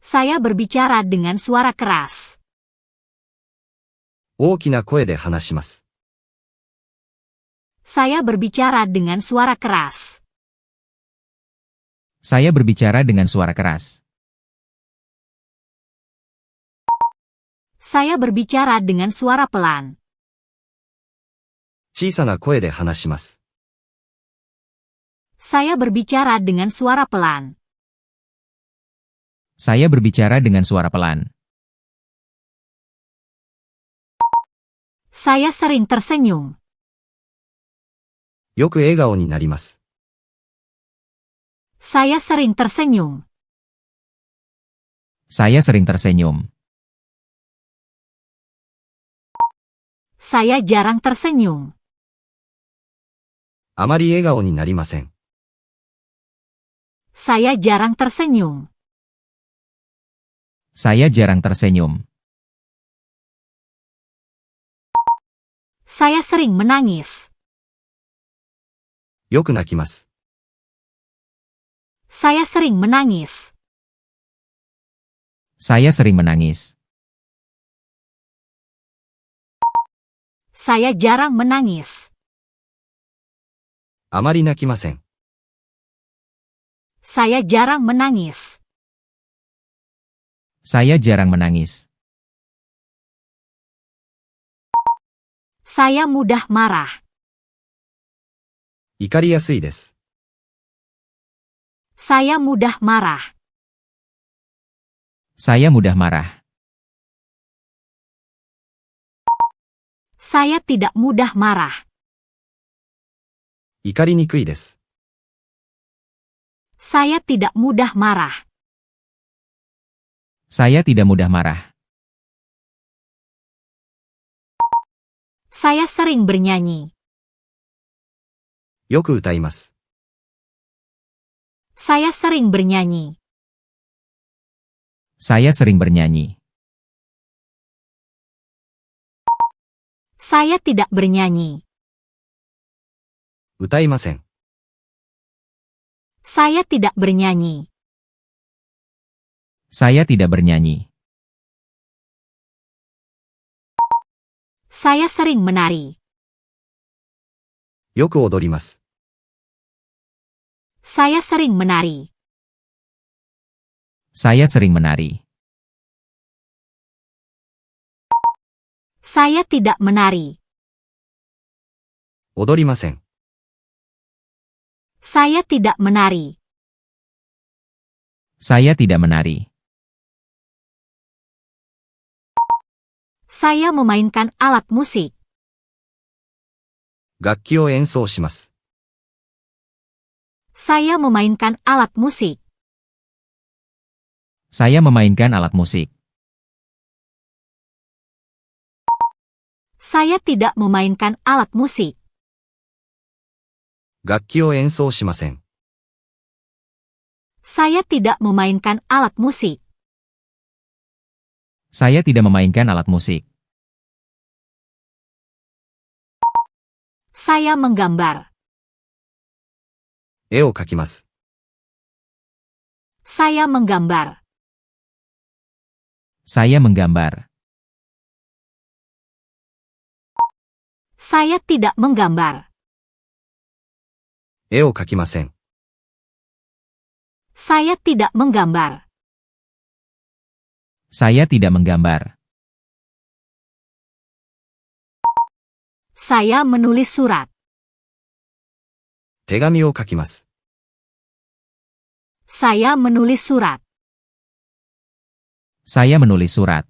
Saya berbicara dengan suara keras.
大きな声で話します。
Saya berbicara dengan suara keras.
Saya berbicara dengan suara keras.
Saya berbicara dengan suara pelan.
小さな声で話します。
Saya berbicara dengan suara pelan.
Saya berbicara dengan suara pelan.
Saya sering tersenyum.
よく笑顔になります。
Saya sering tersenyum.
Saya sering tersenyum.
Saya jarang tersenyum.
あまり笑顔になりません。
Saya jarang tersenyum.
Saya jarang tersenyum.
Saya sering menangis.
よく泣きます。
Saya sering menangis.
Saya sering menangis.
Saya jarang menangis.
あまり泣きません。
Saya jarang menangis.
Saya jarang menangis.
Saya mudah marah.
怒りやすいです。
Saya mudah marah.
Saya mudah marah.
Saya tidak mudah marah.
怒りにくいです。
Saya tidak mudah marah.
Saya tidak mudah marah.
Saya sering bernyanyi.
よく歌います。
Saya sering bernyanyi.
Saya sering bernyanyi.
Saya tidak bernyanyi.
歌いません。
Saya tidak bernyanyi.
Saya tidak bernyanyi.
Saya sering menari.
よく踊ります。
Saya sering menari.
Saya sering menari.
Saya tidak menari.
踊りません。
Saya tidak menari.
Saya tidak menari.
Saya memainkan alat musik.
楽器を演奏します。
Saya memainkan alat musik.
Saya memainkan alat musik.
Saya tidak memainkan alat musik.
楽器を演奏しません。
Saya tidak memainkan alat musik.
Saya tidak memainkan alat musik.
Saya menggambar.
絵を描きます。
Saya menggambar.
Saya menggambar.
Saya tidak menggambar.
絵を描きません。
Saya tidak menggambar.
Saya tidak menggambar.
Saya menulis surat.
手紙を書きます。
Saya menulis surat.
Saya menulis surat.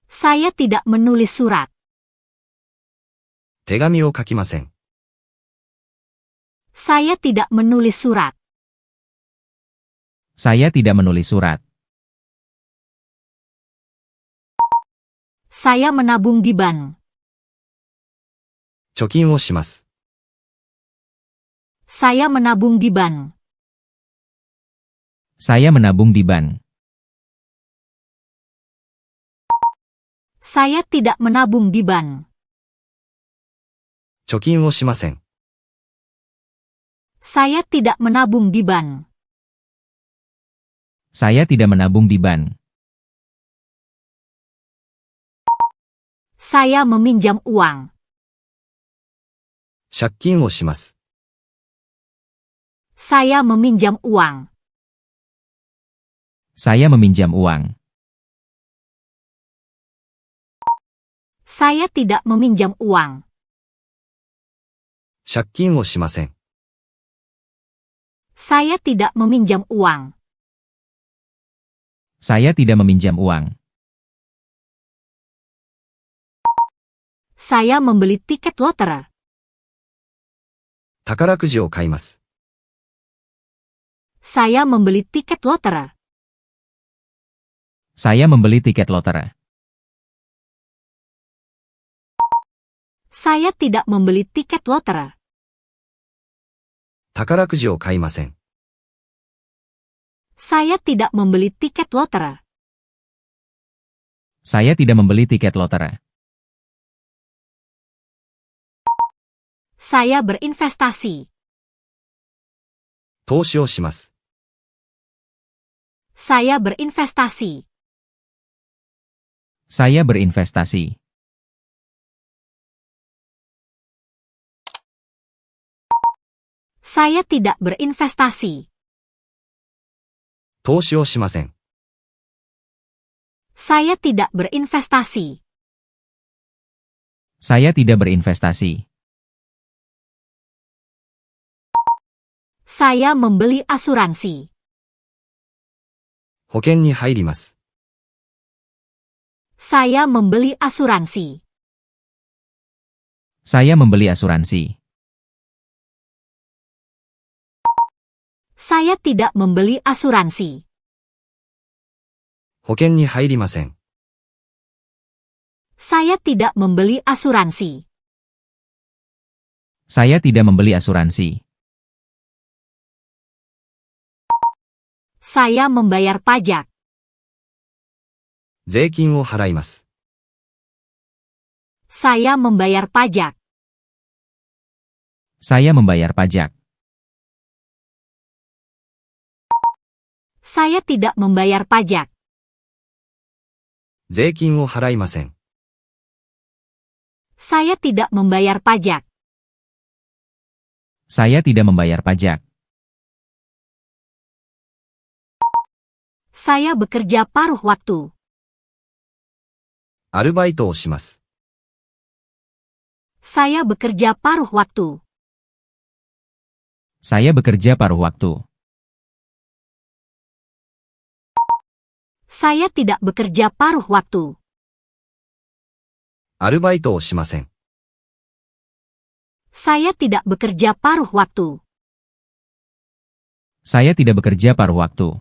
Saya tidak menulis surat.
手紙を書きません。
Saya tidak menulis surat.
Saya tidak menulis surat.
Saya menabung di bank.
貯金をします。
Saya menabung di bank.
Saya menabung di bank.
Saya tidak menabung di bank.
貯金をしません。
Saya tidak menabung di bank.
Saya tidak menabung di bank.
Saya meminjam uang.
借金をします。
Saya meminjam uang.
Saya meminjam uang.
Saya tidak meminjam uang.
借金をしません。
Saya tidak meminjam uang.
Saya tidak meminjam uang.
Saya membeli tiket lotre.
宝くじを買います。
Saya membeli tiket lotre.
Saya membeli tiket lotre.
Saya tidak membeli tiket lotre.
宝くじを買いません。
Saya tidak membeli tiket lotre.
Saya tidak membeli tiket lotre.
Saya berinvestasi.
投資をします。
Saya berinvestasi.
Saya berinvestasi.
Saya tidak berinvestasi.
投資をしません。
Saya tidak berinvestasi.
Saya tidak berinvestasi.
Saya membeli asuransi.
保険に入ります。
Saya membeli asuransi.
Saya membeli asuransi.
Saya tidak membeli asuransi.
保険に入りません。
Saya tidak membeli asuransi.
Saya tidak membeli asuransi.
Saya membayar pajak.
税金を払います。
Saya membayar pajak.
Saya membayar pajak.
Saya tidak membayar pajak.
税金を払いません。
Saya tidak membayar pajak.
Saya tidak membayar pajak.
Saya bekerja paruh waktu.
アルバイトをします。
Saya bekerja paruh waktu.
Saya bekerja paruh waktu.
Saya tidak bekerja paruh waktu.
アルバイトをしません。
Saya tidak bekerja paruh waktu.
Saya tidak bekerja paruh waktu.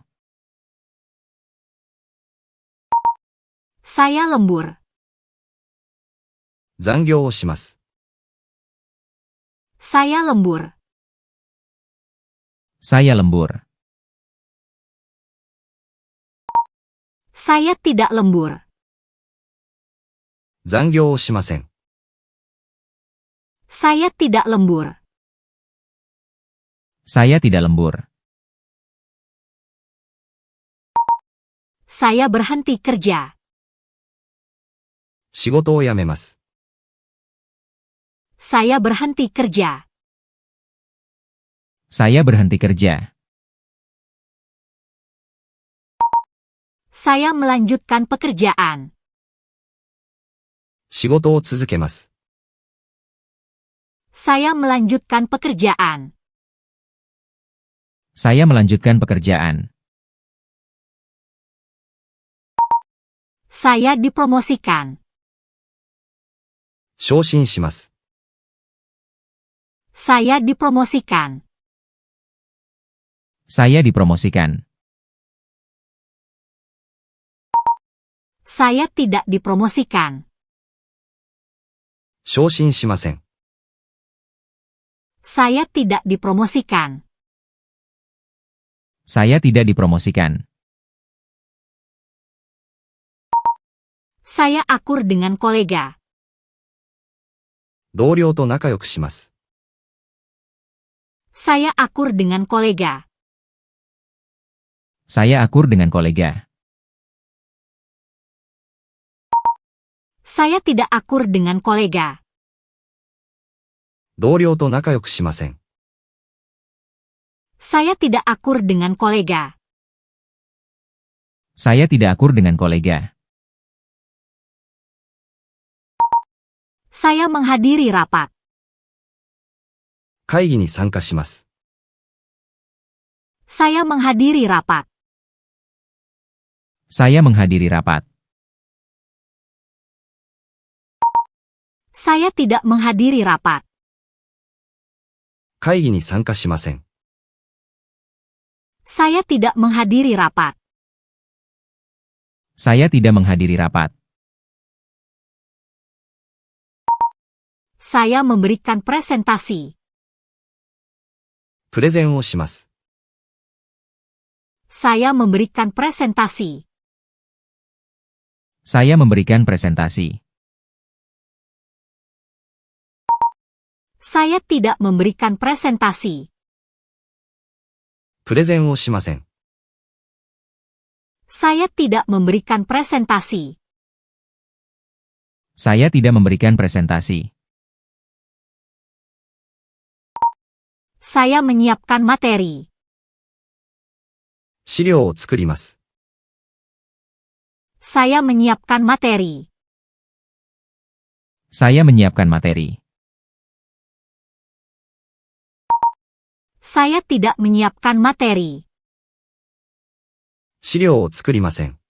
Saya lembur.
残業をします。
Saya lembur.
Saya lembur.
Saya tidak lembur.
残業をしません。
Saya tidak lembur.
Saya tidak lembur.
Saya berhenti kerja.
仕事を辞めます。
Saya berhenti kerja.
Saya berhenti kerja.
Saya melanjutkan pekerjaan.
仕事を続けます。
Saya melanjutkan pekerjaan.
Saya melanjutkan pekerjaan.
Saya dipromosikan.
昇進します。
Saya dipromosikan.
Saya dipromosikan.
Saya tidak dipromosikan.
昇進しません。
Saya tidak dipromosikan.
Saya tidak dipromosikan.
Saya akur dengan kolega.
同僚と仲良くします。
Saya akur dengan kolega.
Saya akur dengan kolega.
Saya tidak akur dengan kolega.
同僚と仲良くしません。
Saya tidak akur dengan kolega.
Saya tidak akur dengan kolega.
Saya menghadiri rapat.
会議に参加します。
Saya menghadiri rapat.
Saya menghadiri rapat.
Saya tidak menghadiri rapat.
会議に参加しません。
Saya tidak menghadiri rapat.
Saya tidak menghadiri rapat.
Saya memberikan presentasi.
プレゼンをします。
Saya memberikan presentasi.
Saya memberikan presentasi.
Saya tidak memberikan presentasi.
プレゼンをしません。
Saya tidak memberikan presentasi.
Saya tidak memberikan presentasi.
Saya menyiapkan materi.
資料を作ります。
Saya menyiapkan materi.
Saya menyiapkan materi.
Saya tidak menyiapkan materi.
資料を作りません。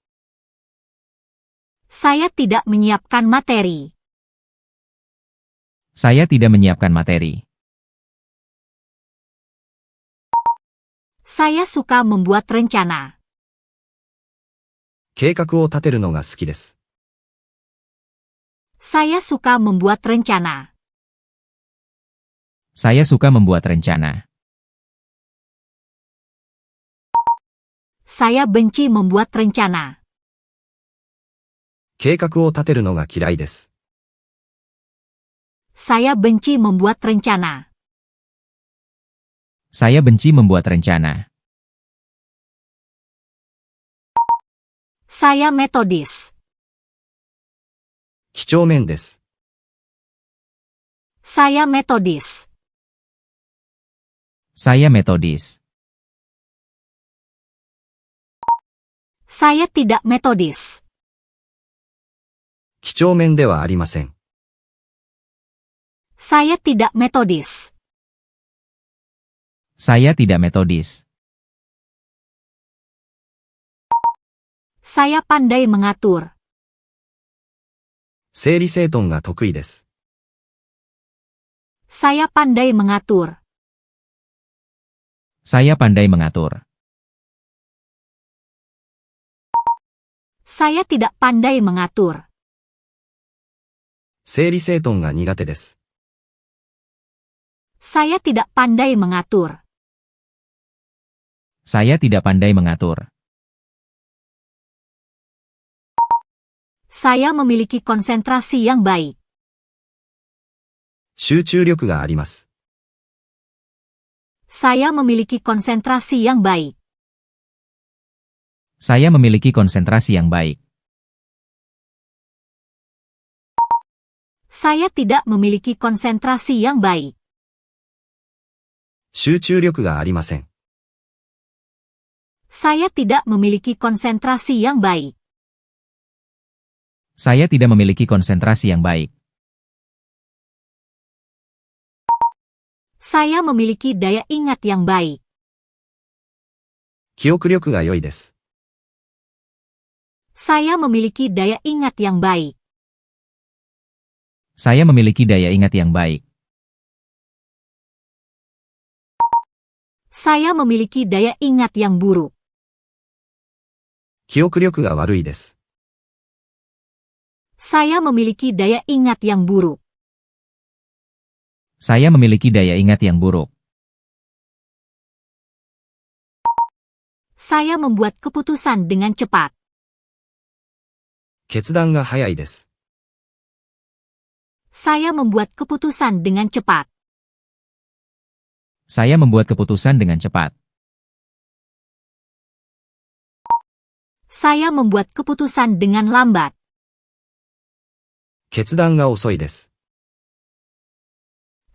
Saya tidak menyiapkan materi.
Saya tidak menyiapkan materi.
Saya suka membuat rencana.
計画を立てるのが好きです。
Saya suka membuat rencana.
Saya suka membuat rencana.
Saya benci membuat rencana.
計画を立てるのが嫌いです。
Saya benci membuat rencana.
Saya benci membuat rencana.
Saya metodis.
几帳面です。
Saya metodis.
Saya metodis.
Saya tidak metodis.
几帳面ではありません。
Saya tidak metodis.
Saya tidak metodis.
Saya pandai mengatur.
整理整頓が得意です。
Saya pandai mengatur.
Saya pandai mengatur.
Saya tidak pandai mengatur.
整理整頓が苦手です。
Saya tidak pandai mengatur.
Saya tidak pandai mengatur.
Saya memiliki konsentrasi yang baik.
集中力があります。
Saya memiliki konsentrasi yang baik.
Saya memiliki konsentrasi yang baik.
Saya tidak memiliki konsentrasi yang baik.
集中力がありません。
Saya tidak memiliki konsentrasi yang baik.
Saya tidak memiliki konsentrasi yang baik.
Saya memiliki daya ingat yang baik.
記憶力が良いです。
Saya memiliki daya ingat yang baik.
Saya memiliki daya ingat yang baik.
Saya memiliki daya ingat yang buruk.
記憶力が悪いです。
Saya memiliki daya ingat yang buruk.
Saya memiliki daya ingat yang buruk.
Saya membuat keputusan dengan cepat.
決断が早いです。
Saya membuat keputusan dengan cepat.
Saya membuat keputusan dengan cepat.
Saya membuat keputusan dengan lambat.
決断が遅いです。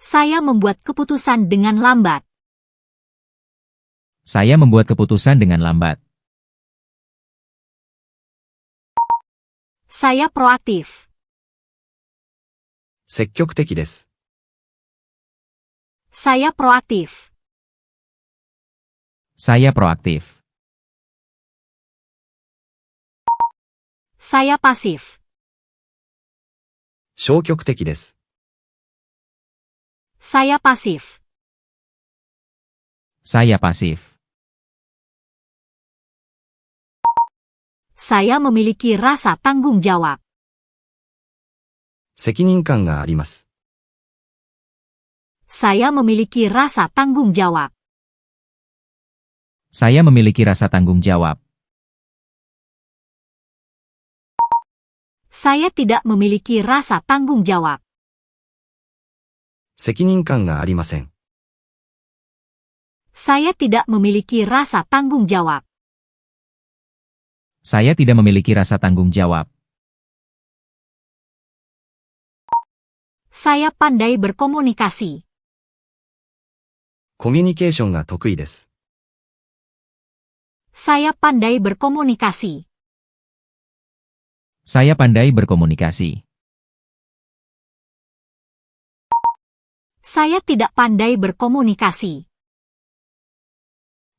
Saya membuat keputusan dengan lambat.
Saya membuat keputusan dengan lambat.
Saya proaktif.
積極的です。
Saya proaktif.
Saya proaktif.
Saya pasif.
消極的です。
Saya pasif.
Saya pasif.
Saya memiliki rasa tanggung jawab.
責任感があります。
Saya memiliki rasa tanggung jawab.
Saya memiliki rasa tanggung jawab.
Saya tidak memiliki rasa tanggung jawab.
責任感がありません。
Saya tidak memiliki rasa tanggung jawab.
Saya tidak memiliki rasa tanggung jawab.
Saya pandai berkomunikasi.
コミュニケーションが得意です。
Saya pandai berkomunikasi.
Saya pandai berkomunikasi.
Saya tidak pandai berkomunikasi.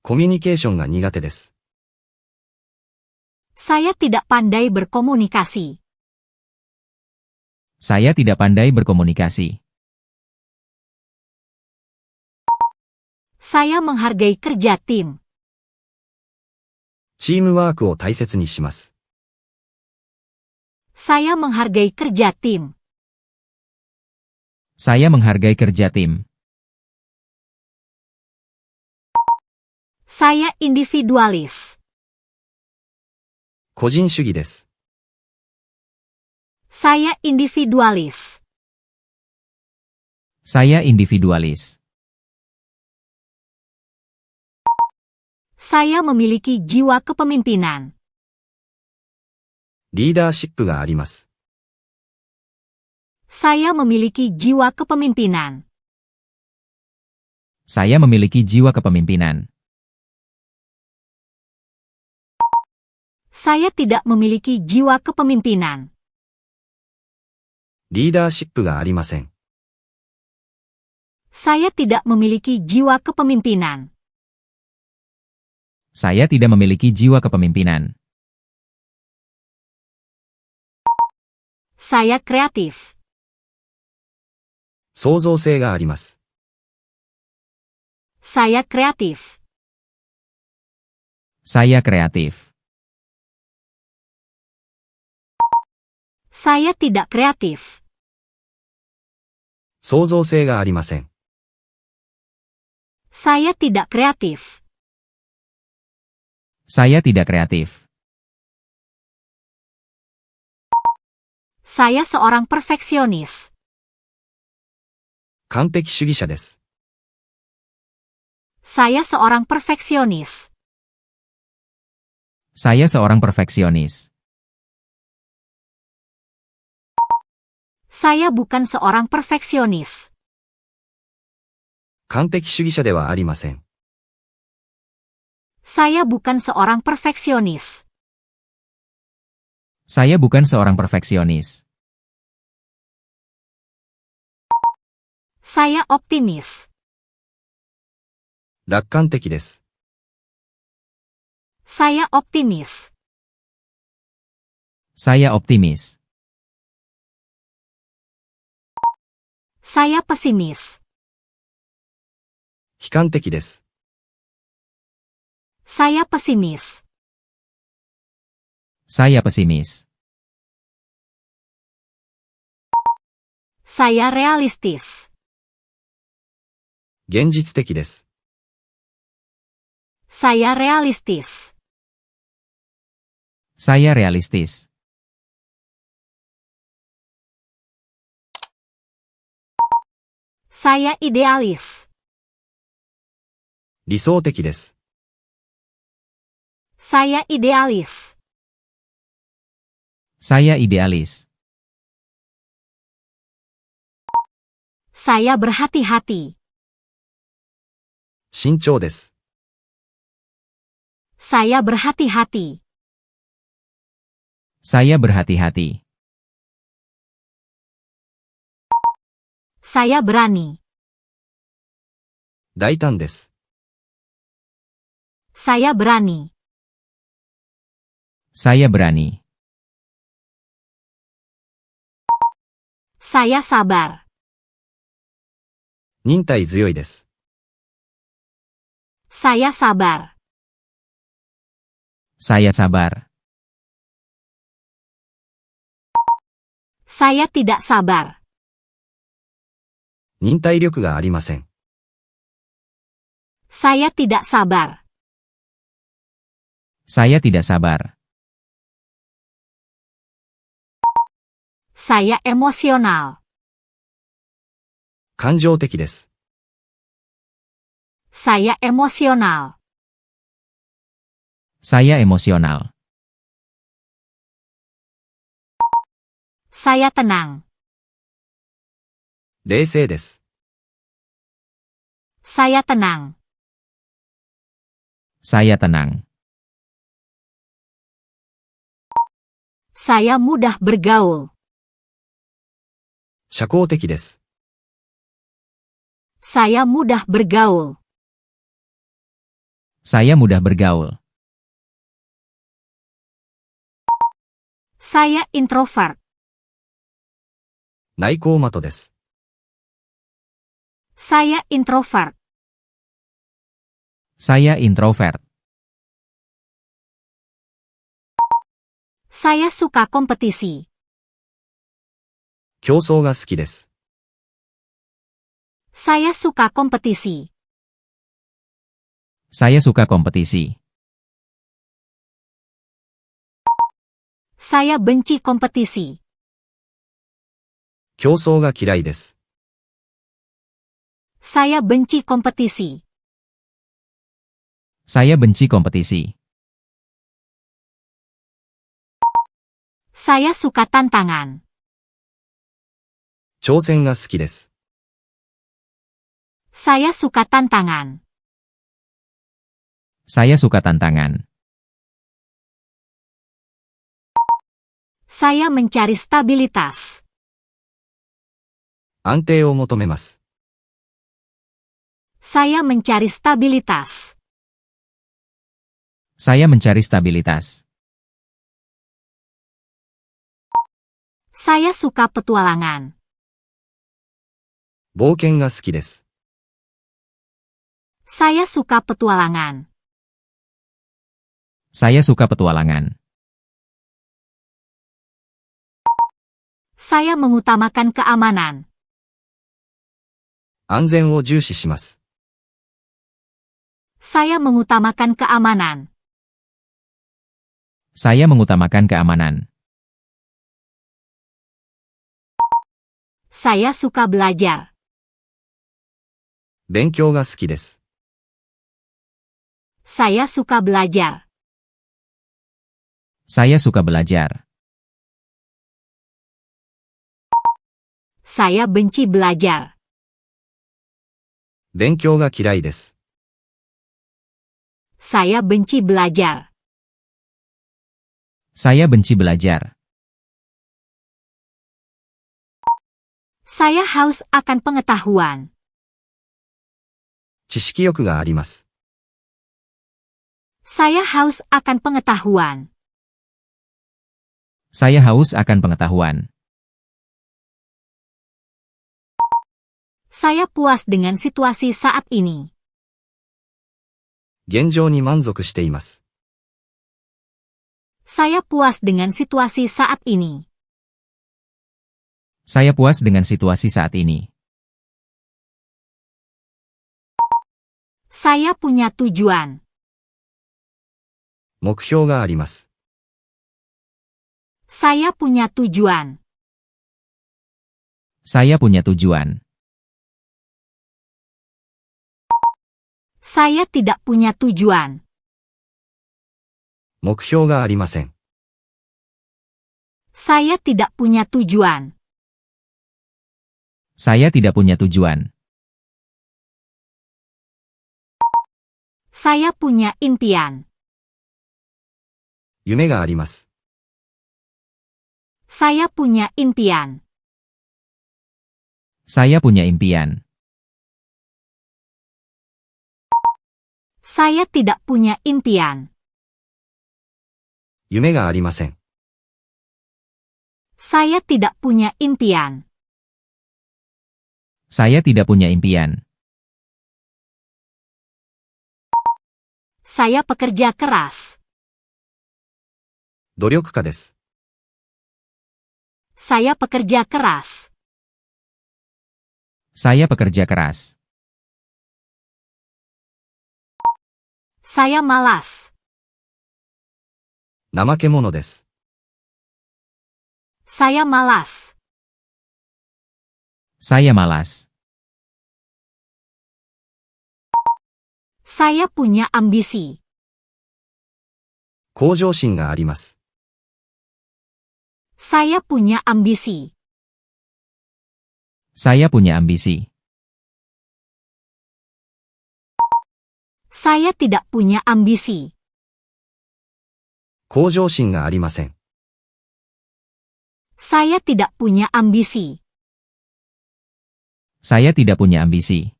コミュニケーションが苦手です。
Saya tidak pandai berkomunikasi.
Saya tidak pandai berkomunikasi.
Saya menghargai kerja tim.
チームワークを大切にします。
Saya menghargai kerja tim.
Saya menghargai kerja tim.
Saya individualis.
個人主義です。
Saya individualis.
Saya individualis.
Saya memiliki jiwa kepemimpinan.
リーダーシップがあります。
Saya memiliki jiwa kepemimpinan.
Saya memiliki jiwa kepemimpinan.
Saya tidak memiliki jiwa kepemimpinan.
リーダーシップがありません。
Saya tidak memiliki jiwa kepemimpinan.
Saya tidak memiliki jiwa kepemimpinan.
Saya kreatif.
創造性があります。
Saya kreatif.
Saya kreatif.
Saya tidak kreatif.
創造性がありません。
Saya tidak kreatif.
Saya tidak kreatif.
Saya seorang perfeksionis.
完璧主義者です。
Saya seorang perfeksionis.
Saya seorang perfeksionis.
Saya bukan seorang perfeksionis.
完璧主義者ではありません。
Saya bukan seorang perfeksionis.
Saya bukan seorang perfeksionis.
Saya optimis.
楽観的です。
Saya optimis.
Saya optimis.
Saya pesimis.
悲観的です。
Saya pesimis.
Saya pesimis.
Saya realistis.
現実的です。
Saya realistis.
Saya realistis.
Saya idealis.
理想的です。
Saya idealis.
Saya idealis.
Saya berhati-hati.
慎重です。
Saya berhati-hati.
Saya berhati-hati.
Saya berani.
大胆です。
Saya berani.
Saya berani.
Saya sabar.
忍耐強いです。
Saya sabar.
Saya sabar.
Saya tidak sabar.
忍耐力がありません。
Saya tidak sabar.
Saya tidak sabar.
Saya emosional.
感情的です。
Saya emosional.
Saya emosional.
Saya tenang.
冷静です。
Saya tenang.
Saya tenang.
Saya mudah bergaul.
社交的です。
Saya mudah bergaul.
Saya mudah bergaul.
Saya introvert.
内向的です。
Saya introvert.
Saya introvert.
Saya suka kompetisi.
競争が好きです。
Saya suka kompetisi.
Saya suka kompetisi.
Saya benci kompetisi.
競争が嫌いです。
Saya benci kompetisi.
Saya benci kompetisi.
Saya suka tantangan.
挑戦が好きです。
Saya suka tantangan.
Saya suka tantangan.
Saya mencari stabilitas.
安定を求めます。
Saya mencari stabilitas.
Saya mencari stabilitas.
Saya suka petualangan.
冒険が好きです。
Saya suka petualangan.
Saya suka petualangan.
Saya mengutamakan keamanan.
安全を重視します。
Saya mengutamakan keamanan.
Saya mengutamakan keamanan.
Saya suka belajar.
勉強が好きです。
Saya suka belajar.
Saya suka belajar.
Saya benci belajar.
勉強が嫌いです。
Saya benci belajar.
Saya benci belajar.
Saya haus akan pengetahuan.
知識欲があります。
Saya haus akan pengetahuan.
Saya haus akan pengetahuan.
Saya puas dengan situasi saat ini.
現状に満足しています。
Saya puas dengan situasi saat ini.
Saya puas dengan situasi saat ini.
Saya punya tujuan.
目標があります。
Saya punya tujuan.
Saya punya tujuan.
Saya tidak punya tujuan.
目標がありません。
Saya tidak punya tujuan.
Saya tidak punya tujuan.
Saya punya impian.
夢があります。
Saya punya impian.
Saya punya impian.
Saya tidak punya impian.
夢がありません。
Saya tidak punya impian.
Saya tidak punya impian.
Saya pekerja keras.
努力家です。
Saya pekerja keras.
Saya pekerja keras.
Saya malas.
怠け者です。
Saya malas.
Saya malas.
Saya punya ambisi.
向上心があります。
Saya punya ambisi.
Saya punya ambisi.
Saya tidak punya ambisi.
向上心がありません。
Saya tidak punya ambisi.
Saya tidak punya ambisi.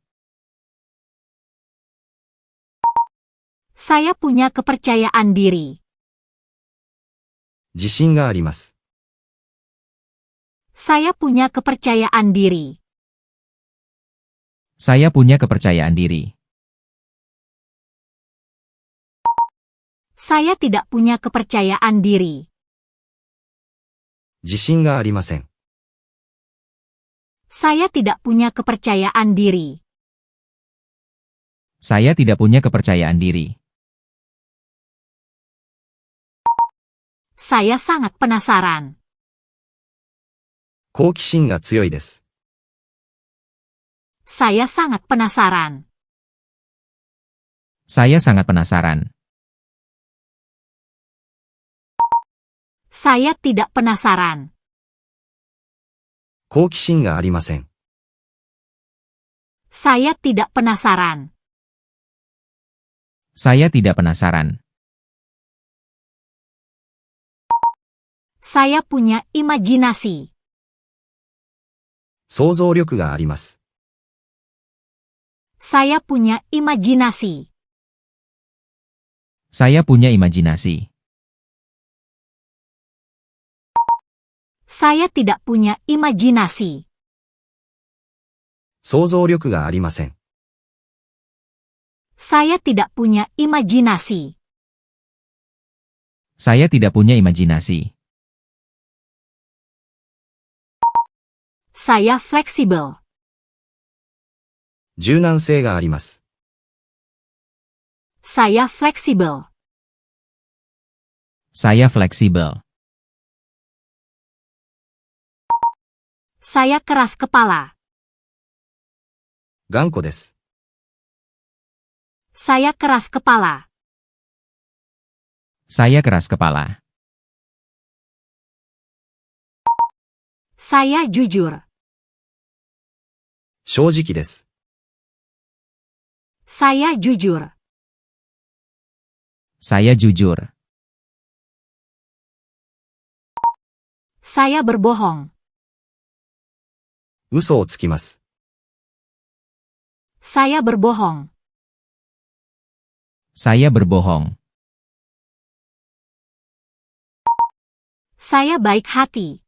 Saya punya kepercayaan diri.
自信があります。
Saya punya kepercayaan diri.
Saya punya kepercayaan diri.
Saya tidak punya kepercayaan diri.
自信がありません。
Saya tidak punya kepercayaan diri.
Saya tidak punya kepercayaan diri.
Saya sangat penasaran.
好奇心が強いです。
Saya sangat penasaran.
Saya sangat penasaran.
Saya tidak penasaran.
好奇心がありません。
Saya tidak penasaran.
Saya tidak penasaran.
Saya punya imajinasi.
想像力があります。
Saya punya imajinasi.
Saya punya imajinasi.
Saya tidak punya imajinasi.
想像力がありません。
Saya tidak punya imajinasi.
Saya tidak punya imajinasi.
Saya fleksibel.
柔軟性があります。
Saya fleksibel.
Saya fleksibel.
Saya keras kepala.
頑固です。
Saya keras kepala.
Saya keras kepala.
Saya jujur.
正直です。
Saya jujur.
Saya jujur.
Saya berbohong.
嘘をつきます。
Saya berbohong.
Saya berbohong.
Saya baik hati.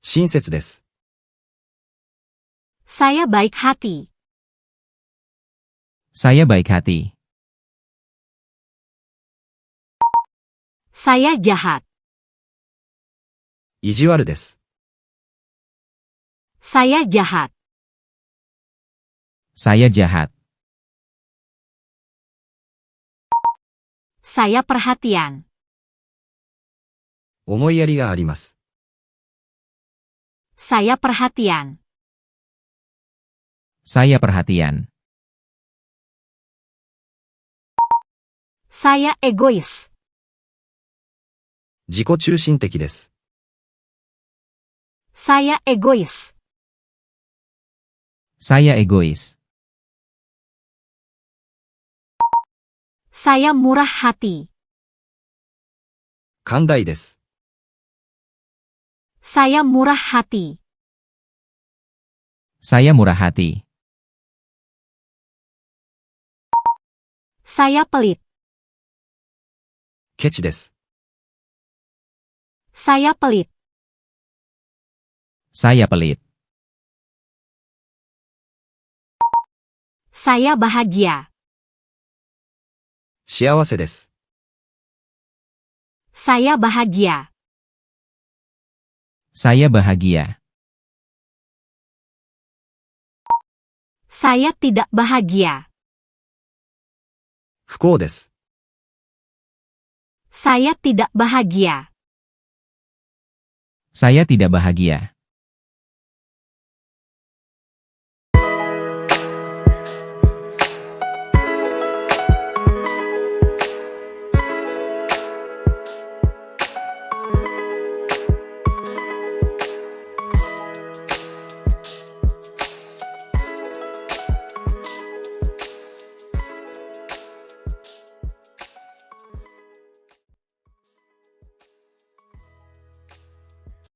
親切です。
Saya baik hati.
Saya baik hati.
Saya jahat.
意地悪です。
Saya jahat.
Saya jahat.
Saya perhatian.
思いやりがあります。
Saya perhatian.
Saya perhatian.
Saya egois.
自己中心的です。
Saya egois.
Saya egois.
Saya murah hati.
寛大です。
Saya murah hati.
Saya murah hati.
Saya pelit.
ケチです。
Saya pelit.
Saya pelit.
Saya bahagia.
幸せです。
Saya bahagia.
Saya bahagia.
Saya tidak bahagia.
不幸です。
Saya tidak bahagia.
Saya tidak bahagia.